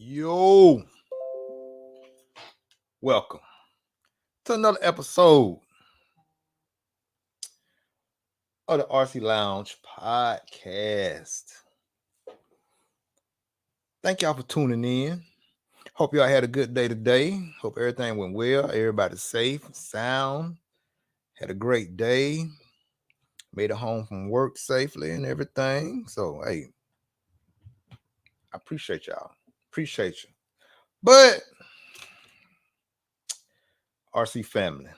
Yo, welcome to another episode of the RC Lounge podcast. Thank y'all for tuning in. Hope y'all had a good day today. Hope everything went well. Everybody's safe, sound, had a great day, made it home from work safely and everything. So, hey, I appreciate y'all. Appreciate you. But, RC family,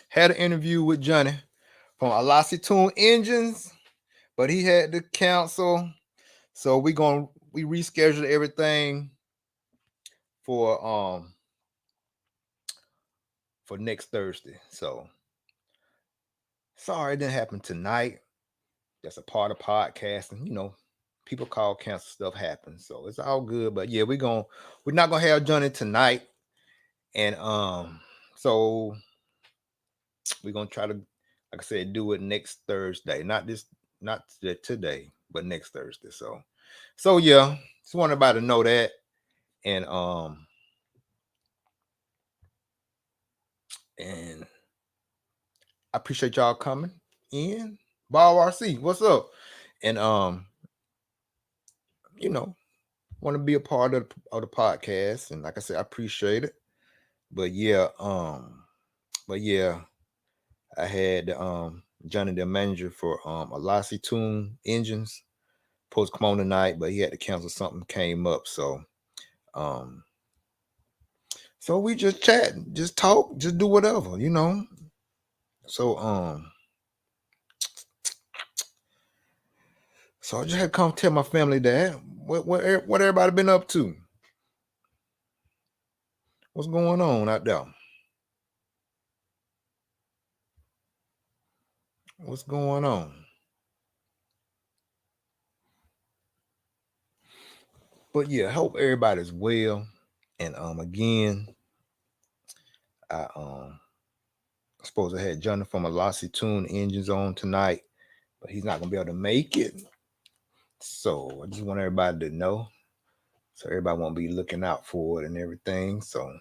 had an interview with Johnny from Ielasi Tune Engines, but he had to cancel. So we rescheduled everything for next Thursday. So sorry it didn't happen tonight. That's a part of podcasting. You know, people call cancel, stuff happens. So it's all good. But yeah, we're not gonna have Johnny tonight. And so we're gonna try to, like I said, do it next Thursday. Not today, but next Thursday. So yeah, just want everybody to know that. And I appreciate y'all coming in. Bob RC, what's up? And you know, want to be a part of the podcast. And like I said, I appreciate it. But yeah, I had Johnny the Manger for Ielasi Tune Engines supposed to come on tonight, but he had to cancel, something came up. So we just chat, just talk, just do whatever, you know. So I just had to come tell my family that what everybody been up to. What's going on out there? What's going on? But yeah, I hope everybody's well. And again, I suppose I had Johnny from Ielasi Tune Engines on tonight, but he's not gonna be able to make it. So I just want everybody to know, so everybody won't be looking out for it and everything. So,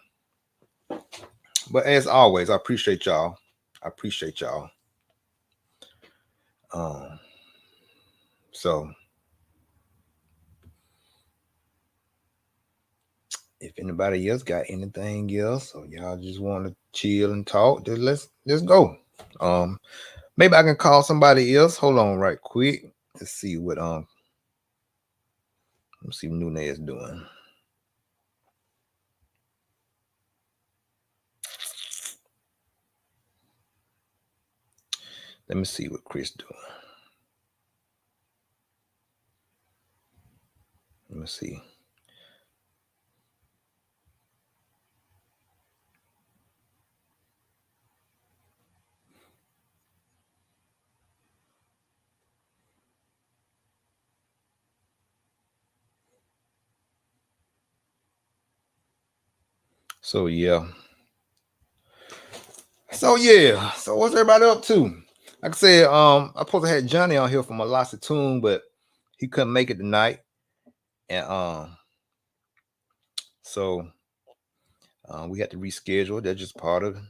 but as always, I appreciate y'all. So if anybody else got anything else, or y'all just want to chill and talk, just let's go. Maybe I can call somebody else. Hold on right quick to see what let's see what Nunez is doing. Let me see what Chris doing. Let me see. So yeah. So what's everybody up to? Like I said, I supposed to have Johnny on here from Ielasi Tune, but he couldn't make it tonight. And so we had to reschedule. That's just part of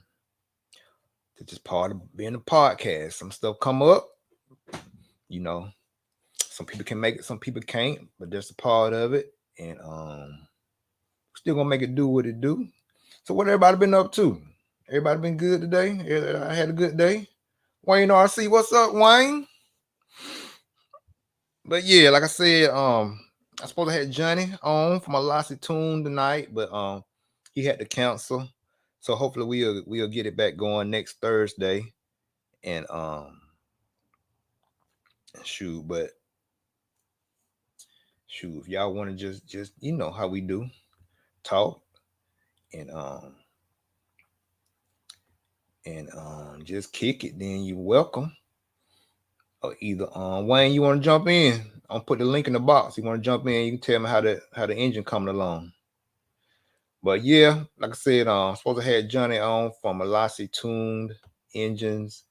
being a podcast. Some stuff come up, you know. Some people can make it, some people can't, but that's a part of it. And still gonna make it do what it do. So what everybody been up to? Everybody been good today? I had a good day. Wayne RC, what's up, Wayne? But yeah, like I said, I supposed to have Johnny on for my Ielasi tune tonight, but he had to cancel. So hopefully we'll get it back going next Thursday. And shoot, but shoot, if y'all want to just you know how we do, talk and just kick it, then you're welcome. Or either Wayne, you want to jump in? I'll put the link in the box. You want to jump in? You can tell me how the engine coming along. But yeah, like I said, supposed to have Johnny on from Ielasi tuned engines,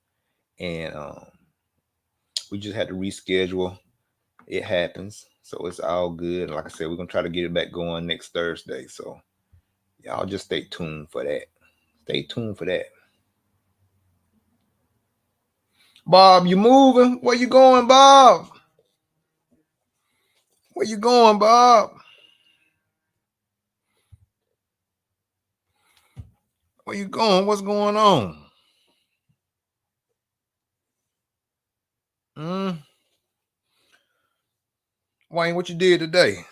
and we just had to reschedule. It happens, so it's all good. Like I said, we're gonna try to get it back going next Thursday. So y'all just stay tuned for that. Stay tuned for that. Bob, you moving? Where you going, Bob? Where you going, Bob? Where you going? What's going on? Mm? Wayne, what you did today?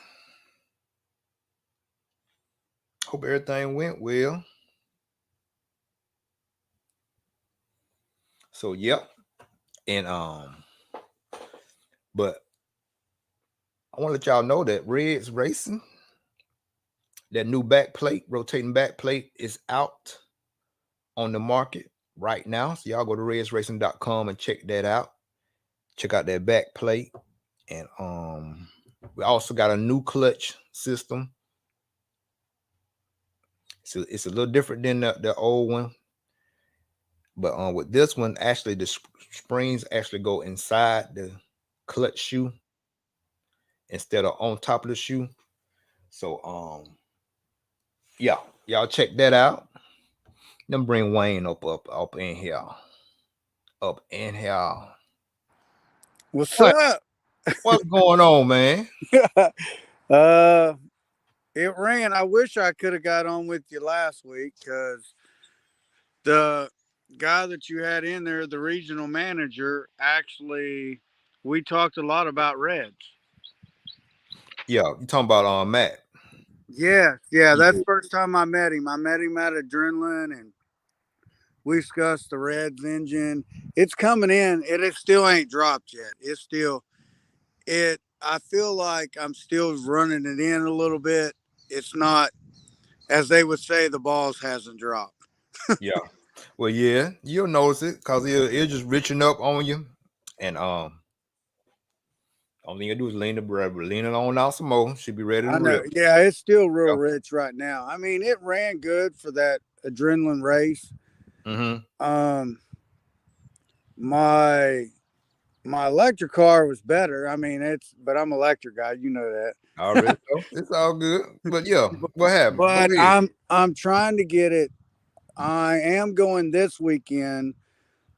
Hope everything went well. So yep. And but I want to let y'all know that Red's Racing, that new back plate, rotating back plate is out on the market right now. So y'all go to redsracing.com and check that out. Check out that back plate. And we also got a new clutch system. So it's a little different than the old one. But with this one, actually the springs actually go inside the clutch shoe instead of on top of the shoe. So yeah, y'all check that out. Then bring Wayne up in here. Up in here. What's Wayne, up? what's going on, man? uh, it ran. I wish I could have got on with you last week because the guy that you had in there, the regional manager, actually, we talked a lot about Reds. Yeah, you talking about Matt. Yeah, that's Yeah. the first time I met him. I met him at Adrenaline, and we discussed the Reds engine. It's coming in. It still ain't dropped yet. It's still it. I feel like I'm still running it in a little bit. It's not, as they would say, the balls hasn't dropped. Yeah. Well, yeah, you'll notice it because it'll just reaching up on you. And all you gotta do is lean it on out some more. Should be ready to I know. rip. Yeah, it's still real Yeah. rich right now. I mean, it ran good for that adrenaline race. Mm-hmm. Um, my my electric car was better. I mean, but I'm an electric guy, you know I that. already know. It's all good. But yeah, what happened? Go But ahead. I'm trying to get it. I am going this weekend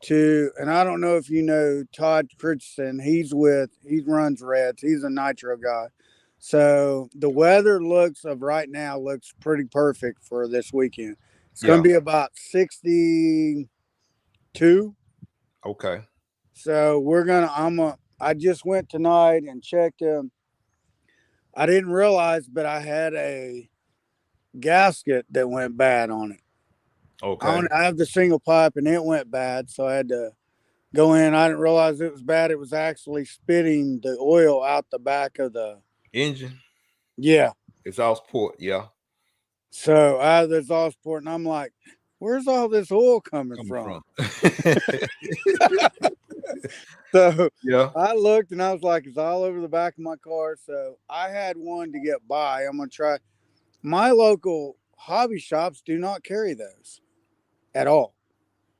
to, and I don't know if you know Todd Christensen. He runs Reds. He's a Nitro guy. So the weather looks of right now looks pretty perfect for this weekend. It's going Yeah. to be about 62. Okay. So I just went tonight and checked him. I didn't realize, but I had a gasket that went bad on it. Okay. I have the single pipe and it went bad. So I had to go in. I didn't realize it was bad. It was actually spitting the oil out the back of the, Engine. yeah. Exhaust port. Yeah. So I have this exhaust port and I'm like, where's all this oil coming Coming from? from. So Yeah. I looked and I was like, it's all over the back of my car. So I had one to get by. I'm going to try. My local hobby shops do not carry those at all,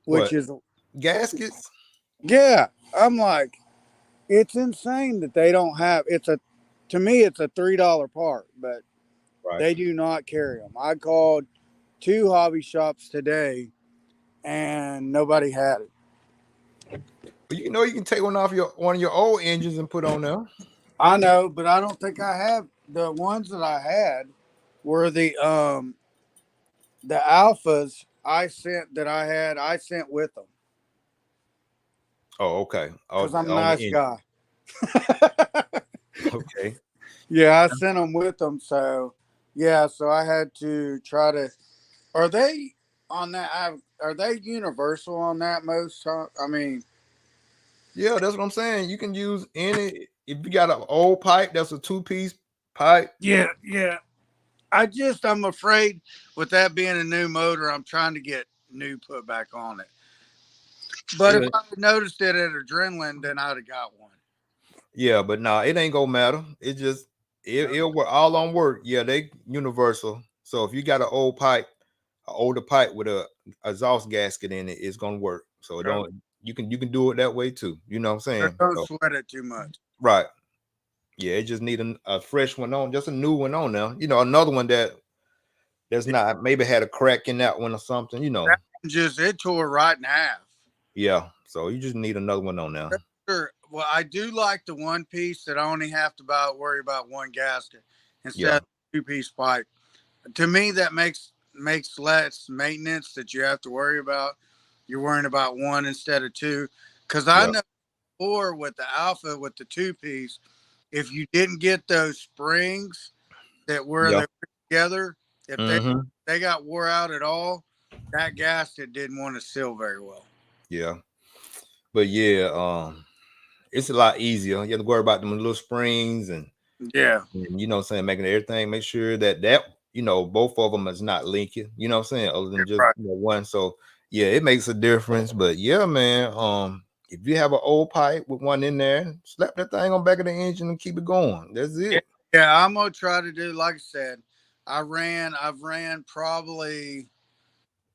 which What? is, Gaskets? yeah. I'm like, it's insane that they don't have, to me, it's a $3 part, but Right. they do not carry them. I called 2 hobby shops today and nobody had it. But you know you can take one of your old engines and put on there. I know, but I don't think I have. The ones that I had were the alphas I sent with them. Oh, okay. because I'm a On the nice engine. guy. Okay. Yeah, I sent them with them. So yeah, so I had to try to. Are they on that? Are they universal on that most? I mean, Yeah, that's what I'm saying. You can use any if you got an old pipe that's a two-piece pipe. yeah, yeah. I'm afraid with that being a new motor, I'm trying to get new put back on it. But if It, I had noticed it at Adrenaline, then I'd have got one. yeah, but nah, it ain't gonna matter. It just it'll work all on work. Yeah, they universal. So if you got an old pipe, an older pipe with a exhaust gasket in it, it's gonna work. So it Okay. don't you can do it that way too. You know what I'm So saying? don't So sweat it too much. right. Yeah, it just need a fresh one on, just a new one on now. Another one that's not maybe had a crack in that one or something. That one just it tore right in half. Yeah. So you just need another one on now. Sure. Well, I do like the one piece that I only have to worry about one gasket instead Yeah. of two piece pipe. To me, that makes less maintenance that you have to worry about. You're worrying about one instead of two. Because I Yeah. know before with the Alpha with the two piece, if you didn't get those springs that were Yeah. they together, if Hmm. they got wore out at all, that gasket didn't want to seal very well. Yeah. But yeah, it's a lot easier. You have to worry about them little springs Yeah, and what I'm saying, making everything, make sure that both of them is not linking, what I'm saying, other than just right. one. So yeah, it makes a difference. But yeah, man, if you have an old pipe with one in there, slap that thing on back of the engine and keep it going. That's Yeah, it. yeah, I'm gonna try to do like I said. I've ran probably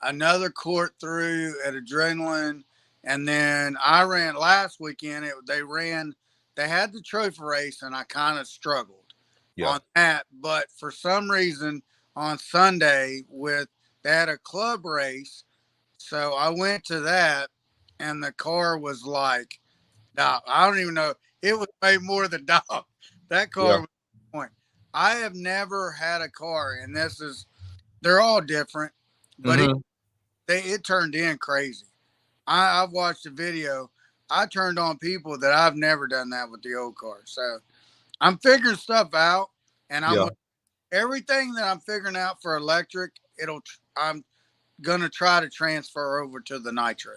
another court through at Adrenaline, and then I ran last weekend. They had the trophy race, and I kind of struggled Yeah. on that. But for some reason, on Sunday they had a club race, so I went to that, and the car was like, dog. I don't even know. It was way more than dog. That Yeah. car was the point. I have never had a car, and they're all different, but Hmm. it turned in crazy. I've watched the video. I turned on people that I've never done that with the old car. So I'm figuring stuff out, and Yeah. everything that I'm figuring out for electric. I'm gonna try to transfer over to the Nitro.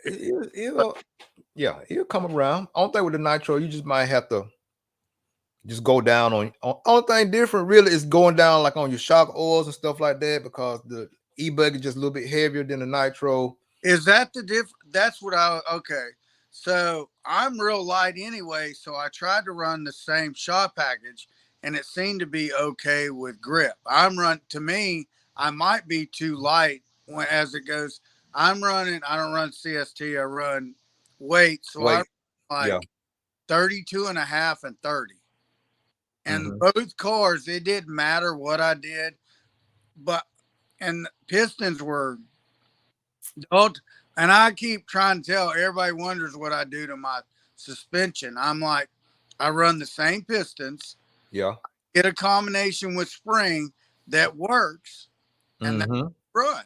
It'll yeah, it'll come around. Only thing with the nitro, you just might have to just go down on only thing different really is going down like on your shock oils and stuff like that because the e-bug is just a little bit heavier than the nitro. Is that the diff? That's what I okay. So I'm real light anyway, so I tried to run the same shot package, and it seemed to be okay with grip. To me, I might be too light as it goes. I'm running. I don't run CST. I run weight, so I run Wait, yeah. like 32 and a half and 30. And Hmm. both cars, it didn't matter what I did, but and pistons were don't, and I keep trying to tell everybody wonders what I do to my suspension. I'm like, I run the same pistons, Yeah. get a combination with spring that works, and that Hmm. run.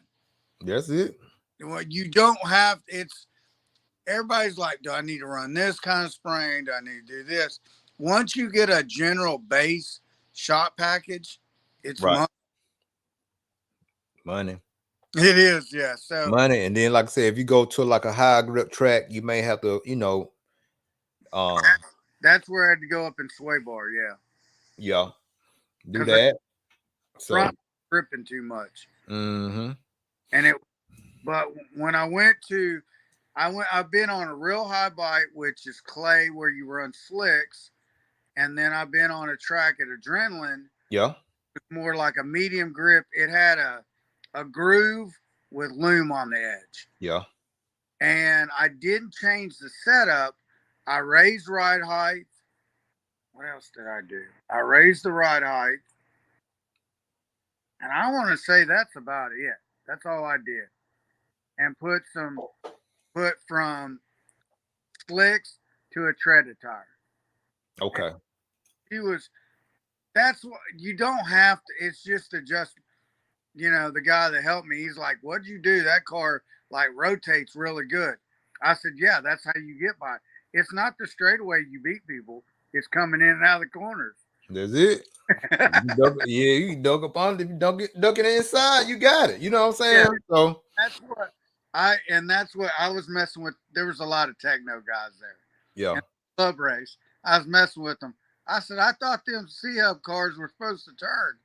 That's it. Well, you don't have it's everybody's like, do I need to run this kind of spring? Do I need to do this? Once you get a general base shot package, it's Right. money. Money. It is, yeah. So Money. And then like I said, if you go to like a high grip track, you may have to, that's where I had to go up in sway bar, yeah, yeah, do because the that. front So gripping too much. hmm. And it but when I've been on a real high bike which is clay where you run slicks, and then I've been on a track at Adrenaline, Yeah. more like a medium grip. It had a groove with loom on the edge, Yeah. and I didn't change the setup. I raised ride height. What else did I do? I raised the ride height, and I want to say that's about it. That's all I did, and put from slicks to a treaded tire. And Okay. he was that's what you don't have to. It's just adjust. The guy that helped me, he's like, "What'd you do? That car like rotates really good." I said, yeah, that's how you get by. It's not the straightaway you beat people. It's coming in and out of the corners. That's it. You dug up on it. If you duck it inside, you got it. You know what I'm Yeah, saying? So that's what I was messing with. There was a lot of techno guys there. yeah. In the club race, I was messing with them. I said, I thought them C-Hub cars were supposed to turn.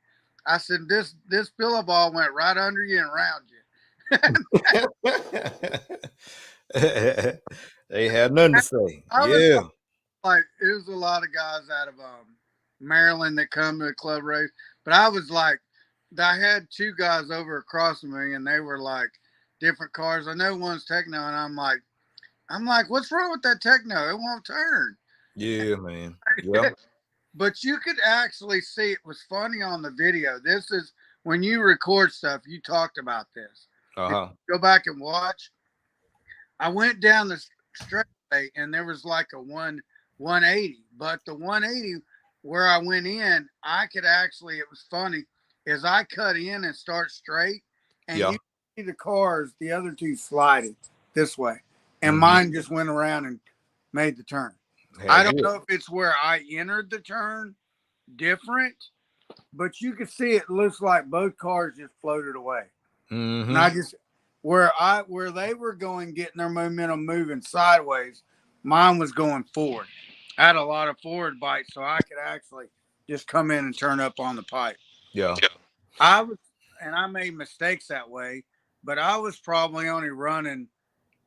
I said, this pillow ball went right under you and around you. They had nothing to say. I was Yeah. like, it was a lot of guys out of Maryland that come to the club race, but I was like, I had two guys over across from me, and they were like different cars. I know one's techno, and I'm like, what's wrong with that techno? It won't turn. Yeah, man. Yeah. But you could actually see it was funny on the video. This is when you record stuff. You talked about this. Uh-huh. Go back and watch. I went down the straightaway and there was like a 180, but the 180 where I went in, I could actually. It was funny, is I cut in and start straight, and Yeah. you see the cars, the other two sliding this way, and Mm-hmm. mine just went around and made the turn. I Had don't it. know if it's where I entered the turn different, but you could see it looks like both cars just floated away. And Mm-hmm. I just where they were going getting their momentum moving sideways, mine was going forward. I had a lot of forward bites, so I could actually just come in and turn up on the pipe. Yeah. I was and I made mistakes that way, but I was probably only running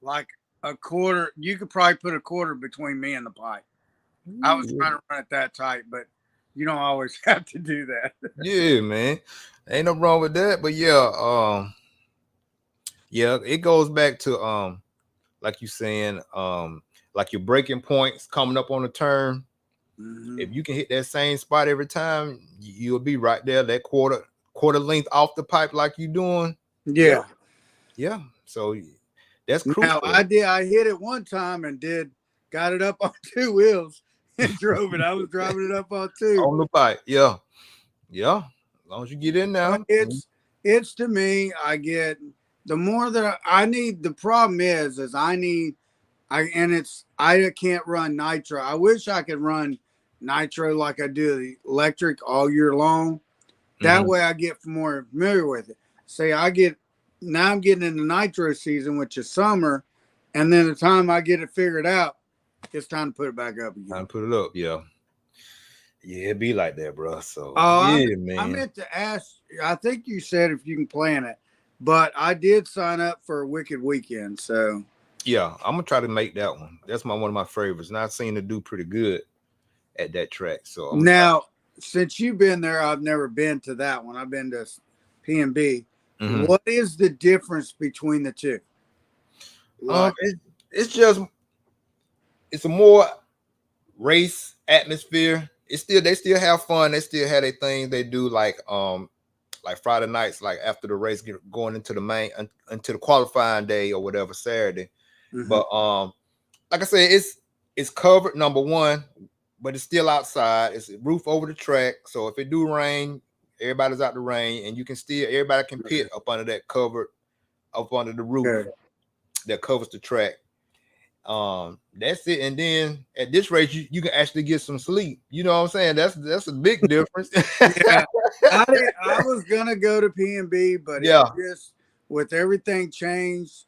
like a quarter. You could probably put a quarter between me and the pipe. I was trying to run it that tight, but you don't always have to do that. Yeah, man. Ain't no wrong with that. But yeah, yeah, it goes back to like you saying, like your breaking points coming up on the turn. Mm-hmm. If you can hit that same spot every time, you'll be right there, that quarter length off the pipe like you doing. Yeah. Yeah. So that's Now crucial I hit it one time and got it up on two wheels and drove it. I was driving it up on two. on the pipe. Yeah. Yeah. As long as you get in But there. it's to me, I get the more that I need. The problem is I need I can't run nitro. I wish I could run nitro like I do the electric all year long. That Mhm. way I get more familiar with it. Say now I'm getting into nitro season, which is summer, and then the time I get it figured out, it's time to put it back up again. Time to put it up. Yeah. Yeah, it be like that, bro. So Oh, yeah, I man. meant to ask. I think you said if you can plan it, but I did sign up for a Wicked Weekend. So Yeah, I'm gonna try to make that one. That's one of my favorites. And I've seen it do pretty good at that track. So I'm gonna try. now, since you've been there, I've never been to that one. I've been to PNB. Mhm. What is the difference between the two? Like, It's just it's a more race atmosphere. It's still they still have fun. They still have their things they do like Friday nights, like after the race, going into the main into the qualifying day or whatever Saturday. mm-hmm. But like I said, it's covered number one, but it's still outside. It's a roof over the track, so if it do rain, everybody's out the rain, and you can still everybody can pit up under that covered up under the roof Okay. that covers the track. That's it. And then at this rate, you can actually get some sleep. You know what I'm saying? That's a big difference. Yeah, I was gonna go to PNB, but Yeah. it just with everything changed.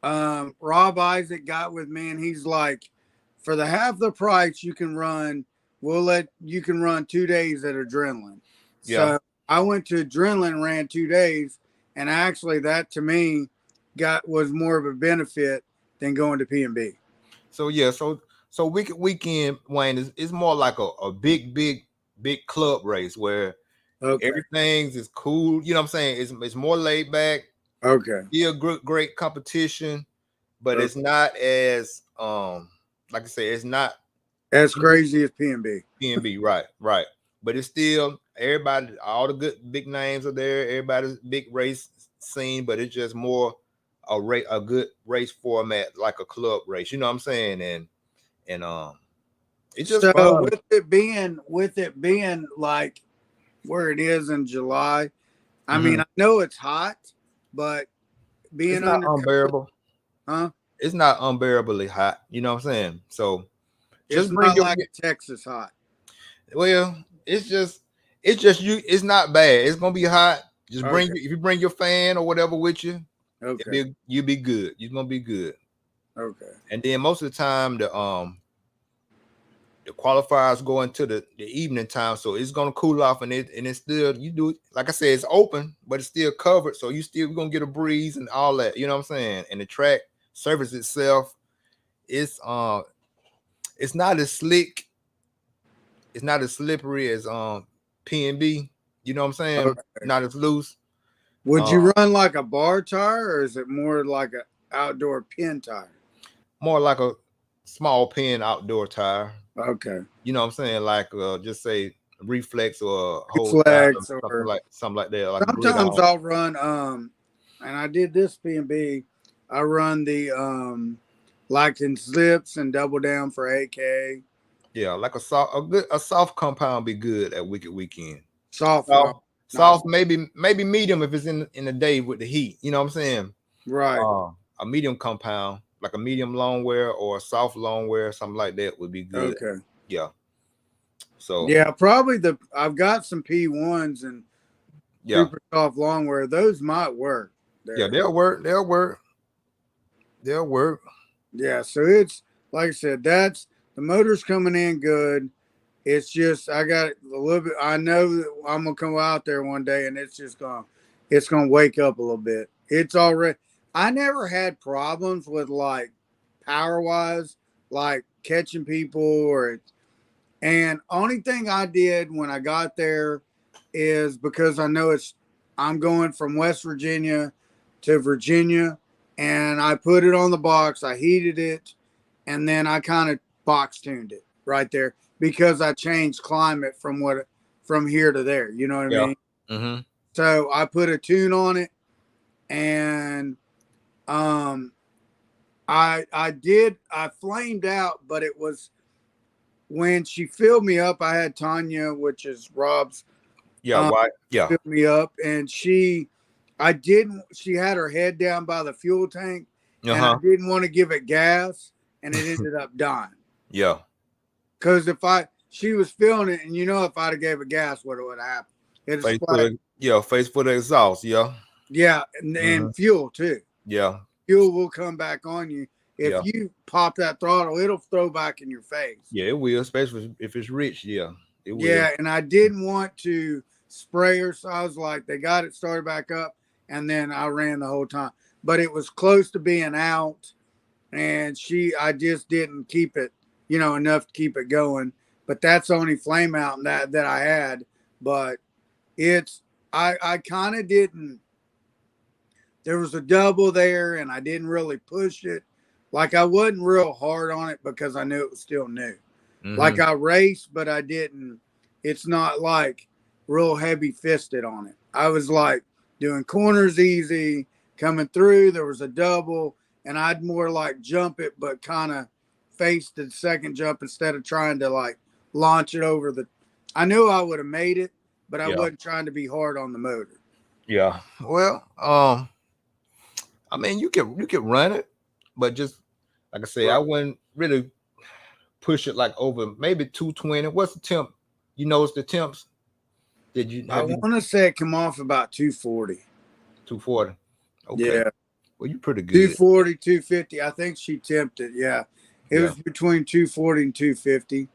Rob Isaac got with me, and he's like, for the half the price, you can run. You can run 2 days at Adrenaline. Yeah. So I went to Adrenaline, ran 2 days, and actually that to me was more of a benefit than going to PNB. So yeah, so weekend Wayne is more like a big club race where Okay. everything's is cool. You know what I'm saying? It's more laid back. Okay. Still great competition, but Okay. it's not as like I said, it's not As crazy as PNB. PNB, right. But it's still everybody, all the good big names are there. Everybody's big race scene, but it's just more a good race format, like a club race. You know what I'm saying? And it's just So fun. with it being like where it is in July, I Mhm. mean I know it's hot, but being It's not under unbearable. huh? it's not unbearably hot. You know what I'm saying? So It's just bring not your like Texas hot. well, it's just you. It's not bad. It's gonna be hot. Just Okay. if you bring your fan or whatever with you, Okay. you'll be good. You're gonna be good. Okay. And then most of the time the qualifiers go into the evening time, so it's gonna cool off, and it's still you do like I said, it's open, but it's still covered, so you still gonna get a breeze and all that. You know what I'm saying? And the track surface itself, it's it's not as slick, it's not as slippery as PNB. You know what I'm saying? Okay. Not as loose. Would Uh, you run like a bar tire, or is it more like a outdoor pin tire? more like a small pin outdoor tire. Okay. You know what I'm saying? Like just say reflex or whole tire, Flex or something like that, like a grid sometimes on. I'll run and I did this P&B. I run the Lacton slips and double down for AK. Yeah, like a soft compound be good at Wicked Weekend. Soft, Soft, not soft, maybe medium if it's in the day with the heat. You know what I'm saying? right. A medium compound, like a medium long wear or a soft long wear, something like that would be good. Okay. Yeah. So Yeah, probably I've got some P1s and yeah, super soft long wear. Those might work yeah, there. they'll work. They'll work. They'll work. Yeah, so it's like I said, that's the motor's coming in good. It's just I got a little bit. I know that I'm gonna come out there one day, and it's gonna wake up a little bit. It's already. I never had problems with like power wise, like catching people or. And only thing I did when I got there is because I know I'm going from West Virginia to Virginia, and I put it on the box. I heated it, and then I kind of box tuned it right there because I changed climate from here to there. You know what I Yeah. mean? Mm-hmm. So I put a tune on it, and um, I flamed out, but it was when she filled me up. I had Tanya, which is Rob's, Yeah. Why? Yeah. filled me up, and I didn't. She had her head down by the fuel tank, Uh and I huh. didn't want to give it gas, and it ended up dying. Yeah. Because she was feeling it, and if I'd have gave it gas, what would have happened? It'd Face for splat. the face for the exhaust. Yeah. Yeah, and, Mm-hmm. and fuel too. Yeah. Fuel will come back on you if Yeah. you pop that throttle. It'll throw back in your face. Yeah. It will, especially if it's rich. Yeah. It will. Yeah, and I didn't want to spray her, so I was like, they got it started back up, and then I ran the whole time. But it was close to being out, and I just didn't keep it, enough to keep it going. But that's the only flame out that I had. But it's I kind of didn't. There was a double there, and I didn't really push it. Like I wasn't real hard on it because I knew it was still new. Mm-hmm. Like I raced, but I didn't. It's not like real heavy fisted on it. I was like doing corners easy, coming through. There was a double, and I'd more like jump it, but kind of face the second jump instead of trying to like launch it over the. I knew I would have made it, but I Yeah. wasn't trying to be hard on the motor. Yeah. Well, I mean, you can run it, but just like I say, I Right. wouldn't really push it like over maybe 220. What's the temp? You know, it's the temps. Did you I have you want to say it come off about 240. 240? Okay. Yeah. Well, you're pretty good. 240, 250. I think she tempted. Yeah. It Yeah. was between 240 and 250.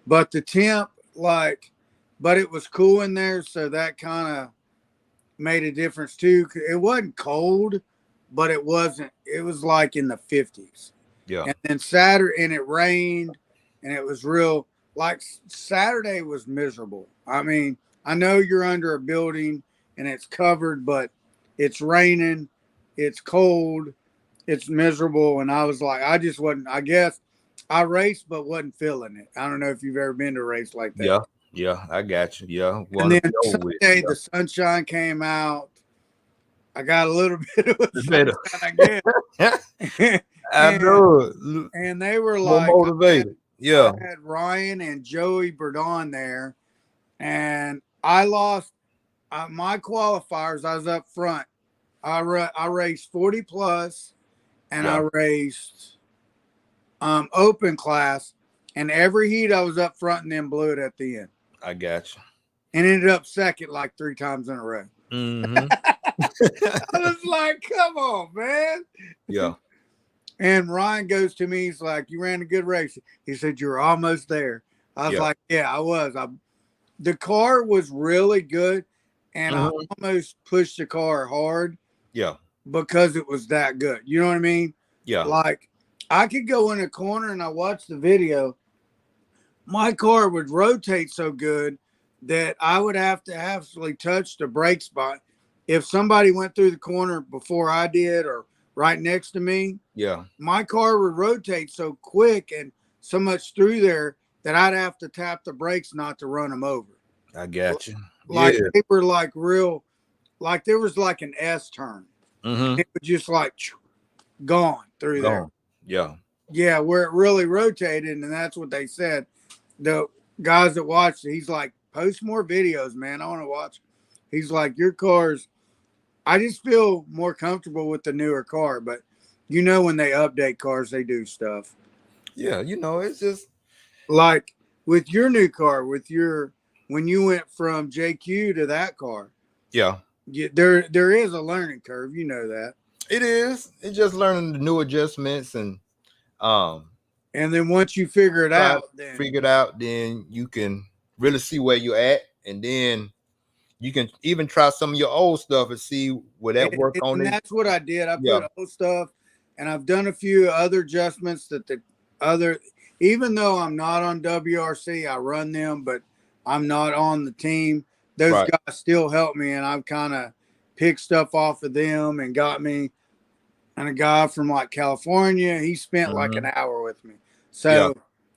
But the temp, but it was cool in there. So that kind of made a difference too. It wasn't cold, but it wasn't, it was like in the 50s. Yeah. And then Saturday, and it rained, and it was real, like Saturday was miserable. I mean, I know you're under a building and it's covered, but it's raining, it's cold, it's miserable. And I was like, I just wasn't, I guess I raced, but wasn't feeling it. I don't know if you've ever been to a race like that. Yeah. Yeah. I got you. Yeah. And Want to then be over with. Sunday, Yeah. the sunshine came out. I got a little bit of a It's better. sunshine, I guess. I and know it. and they were More like, motivated. I Yeah. had Ryan and Joey Burdon there, and I lost my qualifiers. I was up front. I raced 40 plus, and I Yeah, raced open class, and every heat I was up front and then blew it at the end, I got you. and ended up second like 3 times in a row. Mm-hmm. I was like, "Come on, man!" Yeah, And Ryan goes to me, he's like, "You ran a good race." He said, "You're almost there." I was yeah, like, "Yeah, I was." The car was really good, and I hmm, almost pushed the car hard yeah, because it was that good. You know what I mean? yeah. Like, I could go in a corner and I watched the video. My car would rotate so good that I would have to actually touch the brake spot. If somebody went through the corner before I did or right next to me, Yeah, my car would rotate so quick and so much through there that I'd have to tap the brakes not to run them over. I got you. Like Yeah. they were like real, like there was like an S turn. Mm-hmm. It was just like gone through there. Gone. Yeah. Yeah, where it really rotated, and that's what they said. The guys that watched it, he's like, post more videos, man. I want to watch. He's like, your car's. I just feel more comfortable with the newer car, but when they update cars, they do stuff Yeah. It's just like with your new car, when you went from JQ to that car. yeah. There is a learning curve, you know that. It is. It's just learning the new adjustments and um And then once you figure it try to out, then figure it out, then you can really see where you're at, and then you can even try some of your old stuff and see where that work on and it. that's what I did. I Yeah. put old stuff, and I've done a few other adjustments that the other, even though I'm not on WRC, I run them, but I'm not on the team. Those Right. guys still help me, and I've kind of picked stuff off of them and got me. And a guy from like California, he spent like an Hmm. hour with me. Yeah. So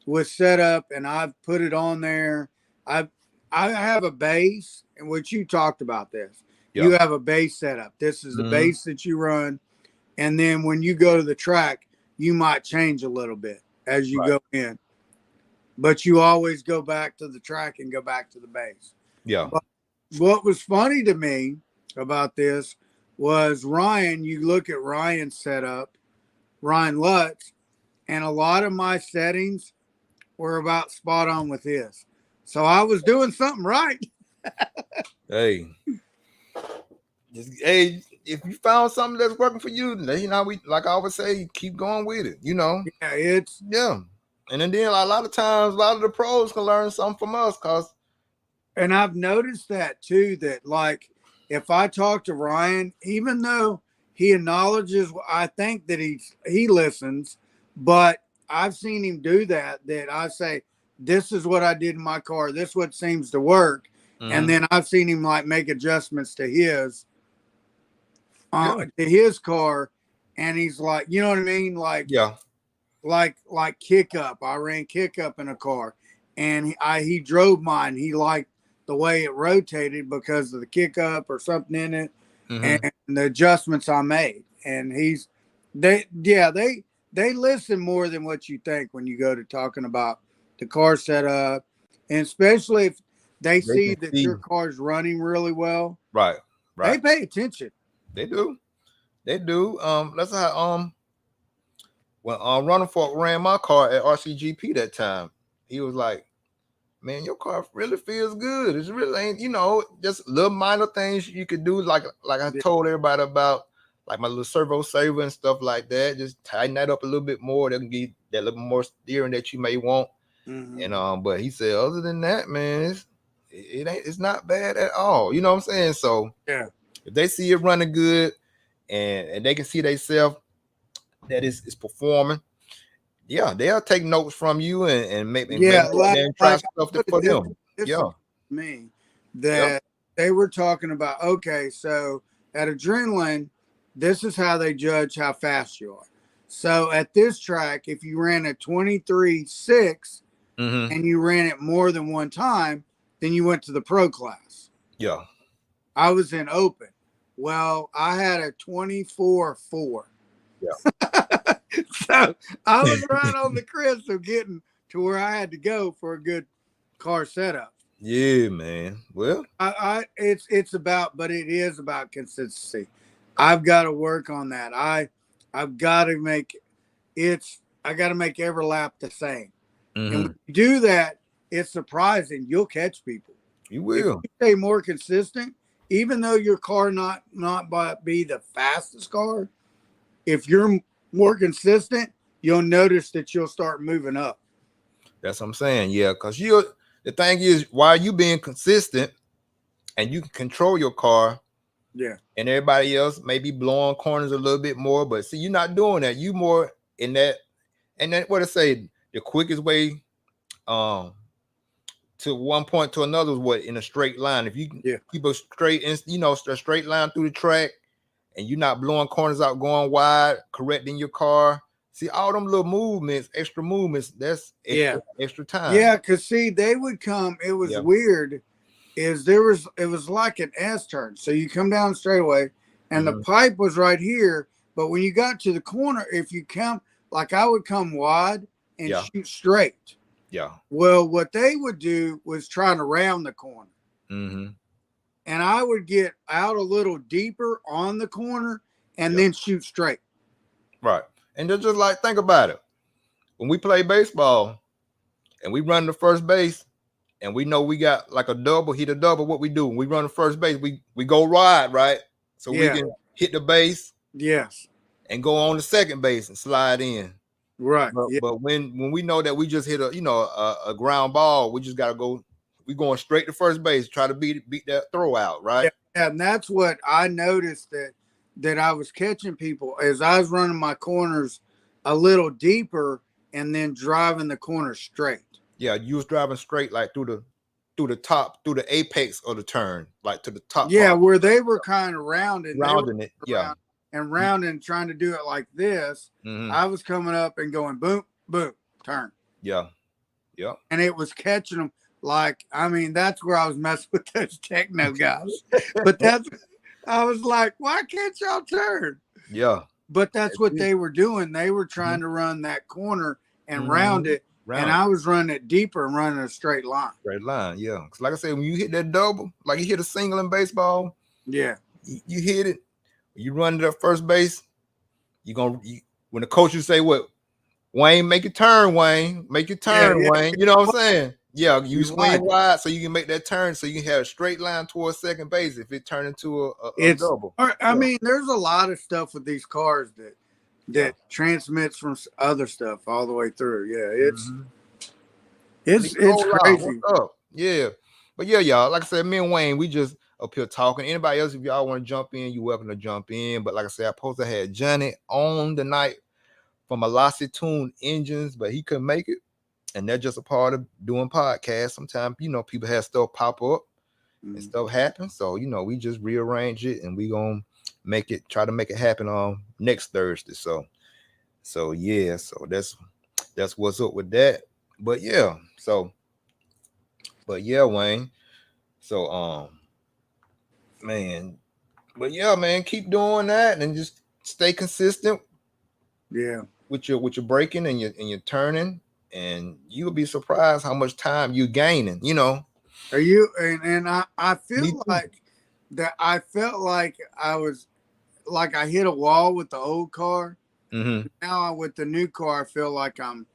was set up, and I've put it on there. I I have a base, in which you talked about this. You Yeah. have a base setup. This is the Hmm. base that you run, and then when you go to the track, you might change a little bit as you Right. go in, but you always go back to the track and go back to the base. Yeah. But what was funny to me about this was Ryan. You look at Ryan's setup, Ryan Lutz, and a lot of my settings were about spot on with his. So I was doing something right. Hey. Hey, if you found something that's working for you, then we like I always say, keep going with it. Yeah, it's Yeah. And then a lot of times, a lot of the pros can learn something from us, cause and I've noticed that too. That like if I talk to Ryan, even though he acknowledges, I think that he listens, but I've seen him do that. That I say, this is what I did in my car. This is what seems to work, and mhm. then I've seen him like make adjustments Yeah, to his car, and he's like, you know what I mean, yeah, like kick up. I ran kick up in a car, and he drove mine. He liked the way it rotated because of the kick up or something in it, and hmm, the adjustments I made. And they listen more than what you think when you go to talking about the car setup, and especially if they they see can that see. your car's running really well, Right, they right. pay attention. They do, they do. That's how when Running Fork ran my car at RCGP that time, he was like, "Man, your car really feels good. It's really ain't just little minor things you could do. Like I told everybody about, like my little servo saver and stuff like that. Just tighten that up a little bit more. That can get that little more steering that you may want." Mm-hmm. And but he said, other than that, man, it's not bad at all. You know what I'm saying? So Yeah. if they see it running good and they can see themselves that it's performing, yeah, they'll take notes from you and maybe Yeah, go out there and try like I stuff put it for them. this Yeah, way to me yeah, that they were talking about, okay, so at adrenaline, this is how they judge how fast you are. So at this track, if you ran a 23.6 mm-hmm, and you ran it more than one time, then you went to the pro class. yeah, I was in open. Well, I had a 24.4. yeah, So I was right on the crisp of getting to where I had to go for a good car setup. yeah, man. Well, It's about, but it is about consistency. I've got to work on that. I've got to make I got to make every lap the same. And when Mm-hmm. you do that, it's surprising you'll catch people. You If will. you stay more consistent, even though your car not be the fastest car, if you're more consistent, you'll notice that you'll start moving up. That's what I'm saying. Yeah, because you the thing is, while you being consistent and you can control your car, Yeah. and everybody else may be blowing corners a little bit more, but see, you're not doing that. You more in that, and then what I say, the quickest way um to one point to another is what in a straight line. If you can Yeah. keep a straight, a straight line through the track, and you're not blowing corners out, going wide, correcting your car. See all them little movements, extra movements. That's Yeah. extra time. Yeah. Cause see, they would come, it was Yeah. weird, it was like an S turn. So you come down straightaway and the Mm-hmm. pipe was right here. But when you got to the corner, if you come, like I would come wide and Yeah. shoot straight. Yeah. Well, what they would do was trying to round the corner. Mm-hmm. And I would get out a little deeper on the corner and Yeah. then shoot straight. Right. And just like think about it. When we play baseball and we run the first base and we know we got like a double, hit a double, what we do when we run the first base, we go wide, right? So we Yeah. can hit the base Yes. and go on the second base and slide in. Right. But Yeah. but when we know that we just hit a ground ball, we just gotta go. We going straight to first base, try to beat that throw out, right? Yeah. And that's what I noticed that I was catching people as I was running my corners a little deeper and then driving the corner straight. Yeah, you was driving straight like through the top, through the apex of the turn, like to the top Yeah, part, where they were kind of rounding, they were rounding it. Yeah. around and rounding, trying to do it like this. Mm-hmm. I was coming up and going boom, boom, turn. Yeah. Yeah. And it was catching them like, I mean, that's where I was messing with those techno guys. But I was like, why can't y'all turn? Yeah. But that's what they were doing. They were trying to run that corner and round it. And I was running it deeper and running a straight line. Straight line, yeah. Because like I said, when you hit that double, like you hit a single in baseball, yeah, you hit it, you run to the first base, when the coach you say what, Wayne, make your turn, Wayne, make your turn, Wayne. You know what I'm saying? Yeah, you swing wide so you can make that turn so you can have a straight line towards second base if it turned into a double. I mean, there's a lot of stuff with these cars that transmits from other stuff all the way through. Yeah, it's crazy. What's up? Yeah. But yeah, y'all, like I said, me and Wayne, we just up here talking. Anybody else, if y'all want to jump in, you're welcome to jump in. But like I said, I had Johnny on the night from Ielasi Tune Engines, but he couldn't make it. And that's just a part of doing podcasts. Sometimes, people have stuff pop up and stuff happen. So, we just rearrange it and we gonna try to make it happen on next Thursday. So yeah, so that's what's up with that. But yeah, Wayne. So man, but yeah, man, keep doing that and just stay consistent. Yeah. With your braking and your turning, and you'll be surprised how much time you're gaining. Are you and I feel like that I felt like I was like I hit a wall with the old car. Mm-hmm. Now with the new car, I feel like I'm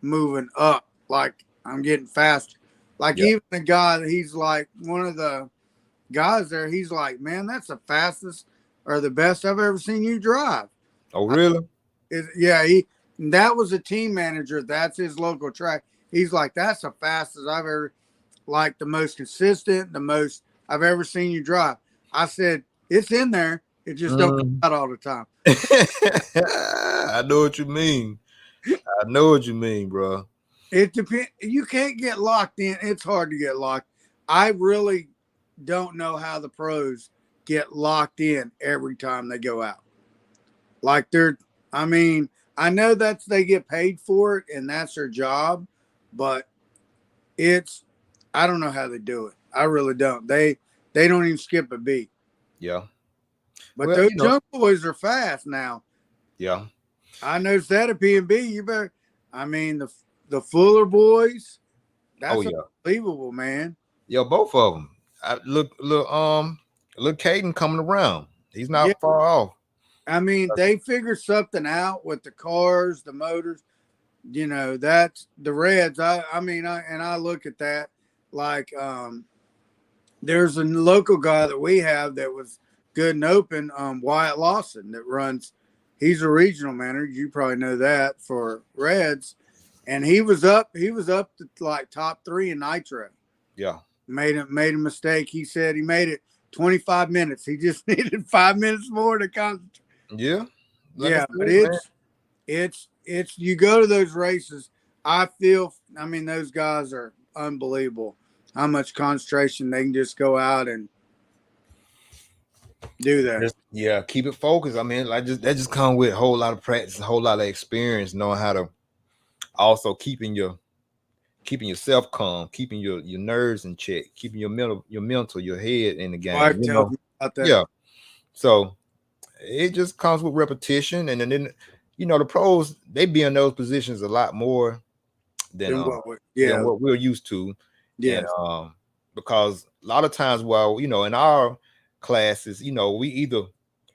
moving up, like I'm getting faster. Like even the guy, he's like one of the guys there. He's like, man, that's the fastest or the best I've ever seen you drive. Oh, really? That was a team manager. That's his local track. He's like, that's the fastest I've ever, like the most consistent, the most I've ever seen you drive. I said, it's in there. It just don't come out all the time. I know what you mean. I know what you mean, bro. It depends. You can't get locked in. It's hard to get locked. I really don't know how the pros get locked in every time they go out. Like I know they get paid for it and that's their job, but I don't know how they do it. I really don't. They don't even skip a beat. Yeah. But those jump boys are fast now. Yeah. I noticed that at P&B. You better, the Fuller boys, that's unbelievable, man. Yo, both of them. Look, Caden coming around. He's not far off. I mean, they figured something out with the cars, the motors. That's the Reds. I mean, I look at that like there's a local guy that we have that was good and open, Wyatt Lawson, that runs. He's a regional manager. You probably know that for Reds, and he was up. He was up to like top three in Nitro. Yeah. Made a mistake. He said he made it 25 minutes. He just needed 5 minutes more to concentrate. Yeah. Like I Yeah, but said, man. it's you go to those races. I mean, those guys are unbelievable. How much concentration they can just go out and do that. Yeah, keep it focused. I mean, like just that just comes with a whole lot of practice, a whole lot of experience, knowing how to also keeping yourself calm, keeping your nerves in check, keeping your mental, your head in the game. Wife tells me about that. Yeah. So it just comes with repetition, and then the pros they be in those positions a lot more than Then uh what? than Yeah, what we're used to, and yes, because a lot of times, while in our classes, we either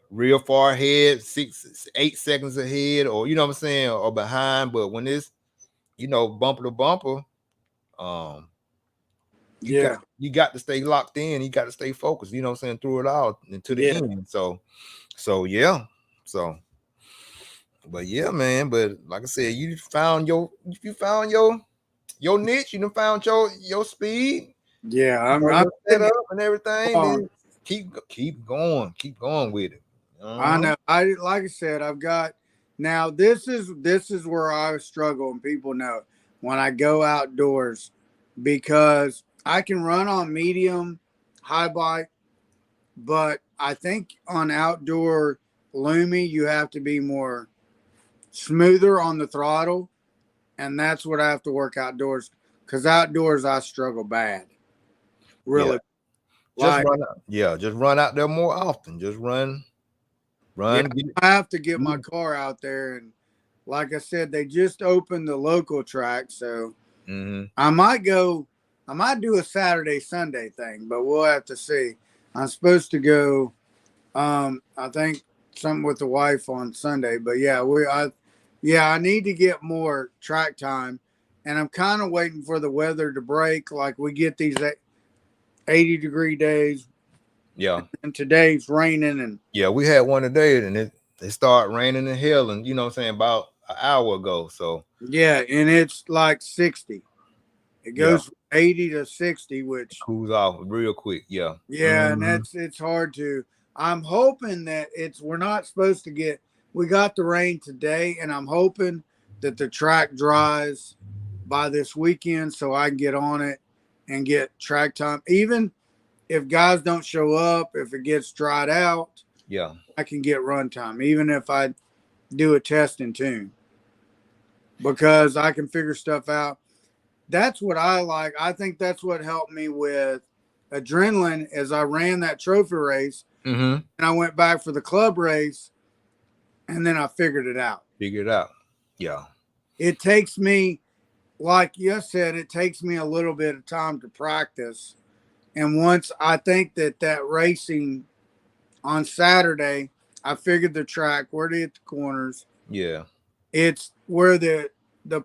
real far ahead, 6 8 seconds ahead, or you know what I'm saying, or behind. But when it's bumper to bumper, um, you got yeah, you got to stay locked in. You got to stay focused. You know what I'm saying, through it all and to the yeah, end. So yeah. So, but yeah, man. But like I said, you found your niche. You done found your speed. yeah. I'm Your thinking setup and everything. on. Then keep going with it. I Uh-huh. know. I like I said, I've got now. This is where I struggle, and people know it, when I go outdoors, because I can run on medium, high bike, but I think on outdoor Lumi you have to be more smoother on the throttle, and that's what I have to work outdoors. Because outdoors I struggle bad, Yeah. really. Just Like run out. Yeah, just run out there more often. Just run, yeah, run, get it. I have to get my Mm-hmm. car out there, and like I said, they just opened the local track, so Mm-hmm. I might go. I might do a Saturday Sunday thing, but we'll have to see. I'm supposed to go. I think something with the wife on Sunday, but yeah, I need to get more track time, and I'm kind of waiting for the weather to break. Like we get these 80-degree days, Yeah. and today's raining, and Yeah, we had one today, and it started raining and hell, and you know what I'm saying, about an hour ago. So yeah, and it's like 60. It yeah, goes from 80 to 60, which cools off real quick. Yeah. yeah, and Mm-hmm. it's hard to. I'm hoping that we're not supposed to get. We got the rain today, and I'm hoping that the track dries by this weekend so I can get on it and get track time. Even if guys don't show up, if it gets dried out, Yeah. I can get run time. Even if I do a test and tune, because I can figure stuff out. That's what I like. I think that's what helped me with adrenaline as I ran that trophy race Mm-hmm. and I went back for the club race, and then I figured it out. Figure it out. Yeah. It takes me, like you said, it takes me a little bit of time to practice. And once I think that racing on Saturday, I figured the track, where to hit the corners. Yeah. It's where the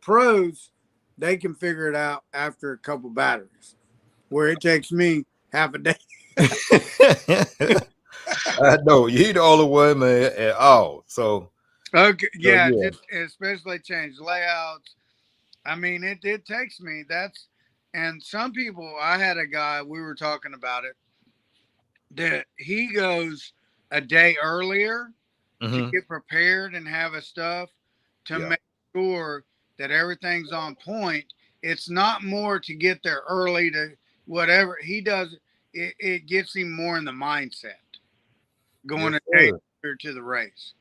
pros, they can figure it out after a couple batteries, where it takes me half a day. I know you the only one, man, at all. Okay, So yeah, yeah. just especially change layouts. I mean, it takes me. And some people. I had a guy. We were talking about it. That he goes a day earlier to Mm-hmm. get prepared and have his stuff to Yeah. make sure that everything's on point. It's not more to get there early to whatever he does. It gets him more in the mindset going Yes, a day sir. earlier to the race.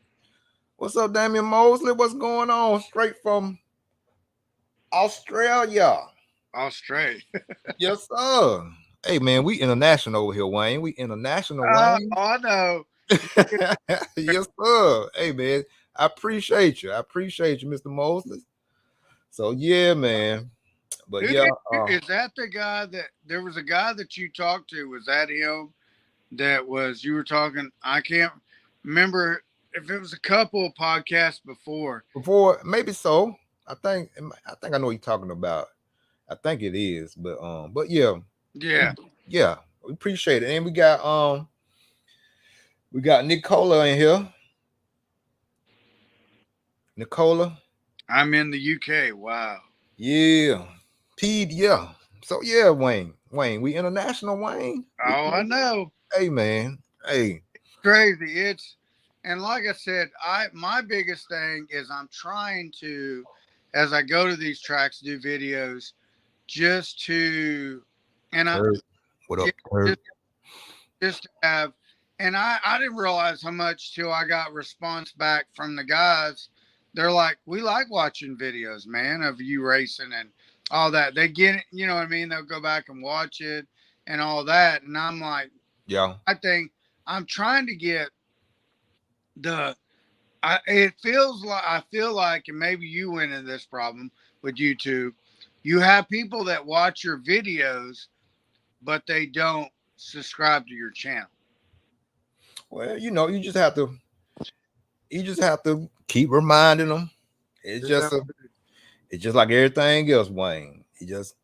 What's up, Damian Mosley? What's going on? Straight from Australia. Australia. Yes, sir. Hey, man, we international over here, Wayne. We international, Oh, Wayne. I know. Yes, sir. Hey, man, I appreciate you. I appreciate you, Mr. Mosley. So, yeah, man. But Who yeah, did is that the guy that there was a guy that you talked to? Was that him that was you were talking? I can't remember. if it was a couple of podcasts before. Before, maybe so. I think I know what you're talking about. I think it is, but yeah, Yeah, yeah, we appreciate it. And we got Nicola in here. Nicola, I'm in the UK. Wow. yeah, Pete, yeah. So yeah, Wayne, we international, Wayne. Oh, I know. Hey man, hey, Crazy. It's and like I said, I my biggest thing is I'm trying to, as I go to these tracks, do videos just to, and I Kurt, what yeah, up, Kurt? just just to have, and I didn't realize how much till I got response back from the guys. They're like, we like watching videos, man, of you racing and all that. They get it, you know what I mean? They'll go back and watch it and all that, and I'm like, Yeah. I think I'm trying to get the it feels like I feel like, and maybe you went into this problem with YouTube. You have people that watch your videos, but they don't subscribe to your channel. Well, you just have to keep reminding them. It's Yeah. just a, it's just like everything else, Wayne. You just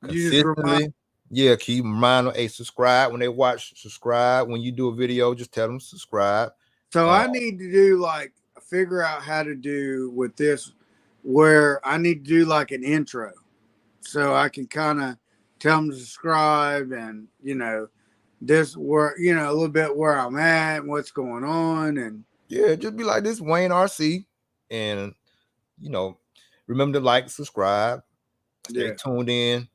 You just remind. consistently, yeah, keep reminding them, hey, subscribe when they watch, subscribe when you do a video, just tell them subscribe. So Uh, I need to do like figure out how to do with this, where I need to do like an intro, so I can kind of tell them to subscribe and this where a little bit where I'm at and what's going on and yeah, just be like this, Wayne RC, and you know, remember to like, subscribe, stay yeah. tuned in.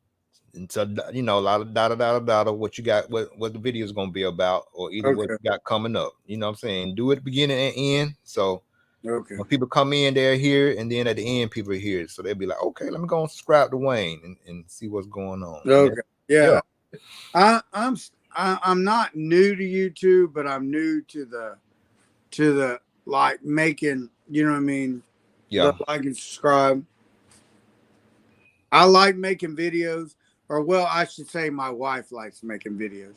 And so a lot of data what you got, what the video is gonna be about, or either what Okay. you got coming up. You know what I'm saying? Do it beginning and end. So Okay. when people come in, they're here, and then at the end, people are here. So they'll be like, okay, let me go and subscribe to Wayne and see what's going on. Okay. Yeah, Yeah. I'm not new to YouTube, but I'm new to the like making. You know what I mean? The yeah, like and subscribe. I like making videos, or well, I should say my wife likes making videos.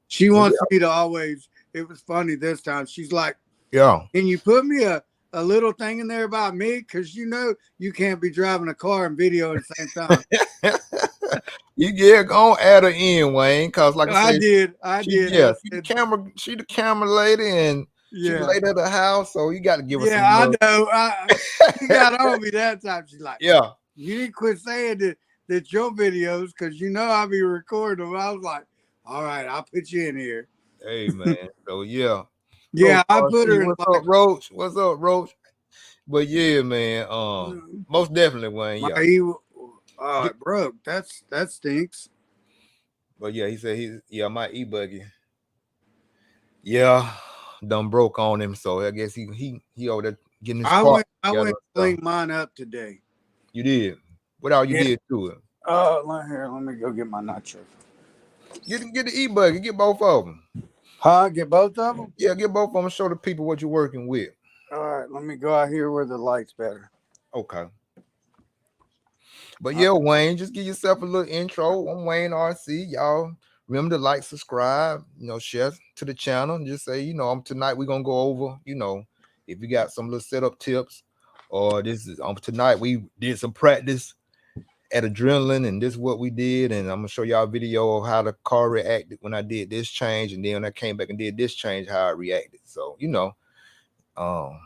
She well, wants me to always. It was funny this time. She's like, yeah, "Can you put me a little thing in there about me? Because you can't be driving a car and video at the same time." yeah. You yeah, go on add her in, Wayne, cause like I I said, did. I she did. yeah, I said, she the camera lady, and she the "Yeah, lady of the house. So you got to give her yeah, some I love. know." She got on me that time. She's like, Yeah. "You need to quit saying that your videos, because I'll be recording them." I was like, "All right, I'll put you in here." Hey man. So yeah. Roach Yeah, I put RC, her in what's up, like Roach? What's up, Roach? But yeah, man. Most definitely, Wayne. my Yeah. evil. Oh, Get, it broke. That stinks. but yeah, he said yeah, my e-buggy. Yeah, done broke on him. So I guess he over there getting his I part went I together went and to stuff. clean mine up today. You did. What all you Yeah. did to it? Let me go get my nitro. Get the e-buggy. Get both of them. Huh? Get both of them. Yeah, get both of them. Show the people what you're working with. All right. Let me go out here where the light's better. Okay. But Uh, yeah, Wayne, just give yourself a little intro. I'm Wayne RC. Y'all remember to like, subscribe, share to the channel, and just say, tonight we're gonna go over, if you got some little setup tips, or this is tonight we did some practice at adrenaline, and this is what we did, and I'm gonna show y'all a video of how the car reacted when I did this change, and then when I came back and did this change, how it reacted. So, um,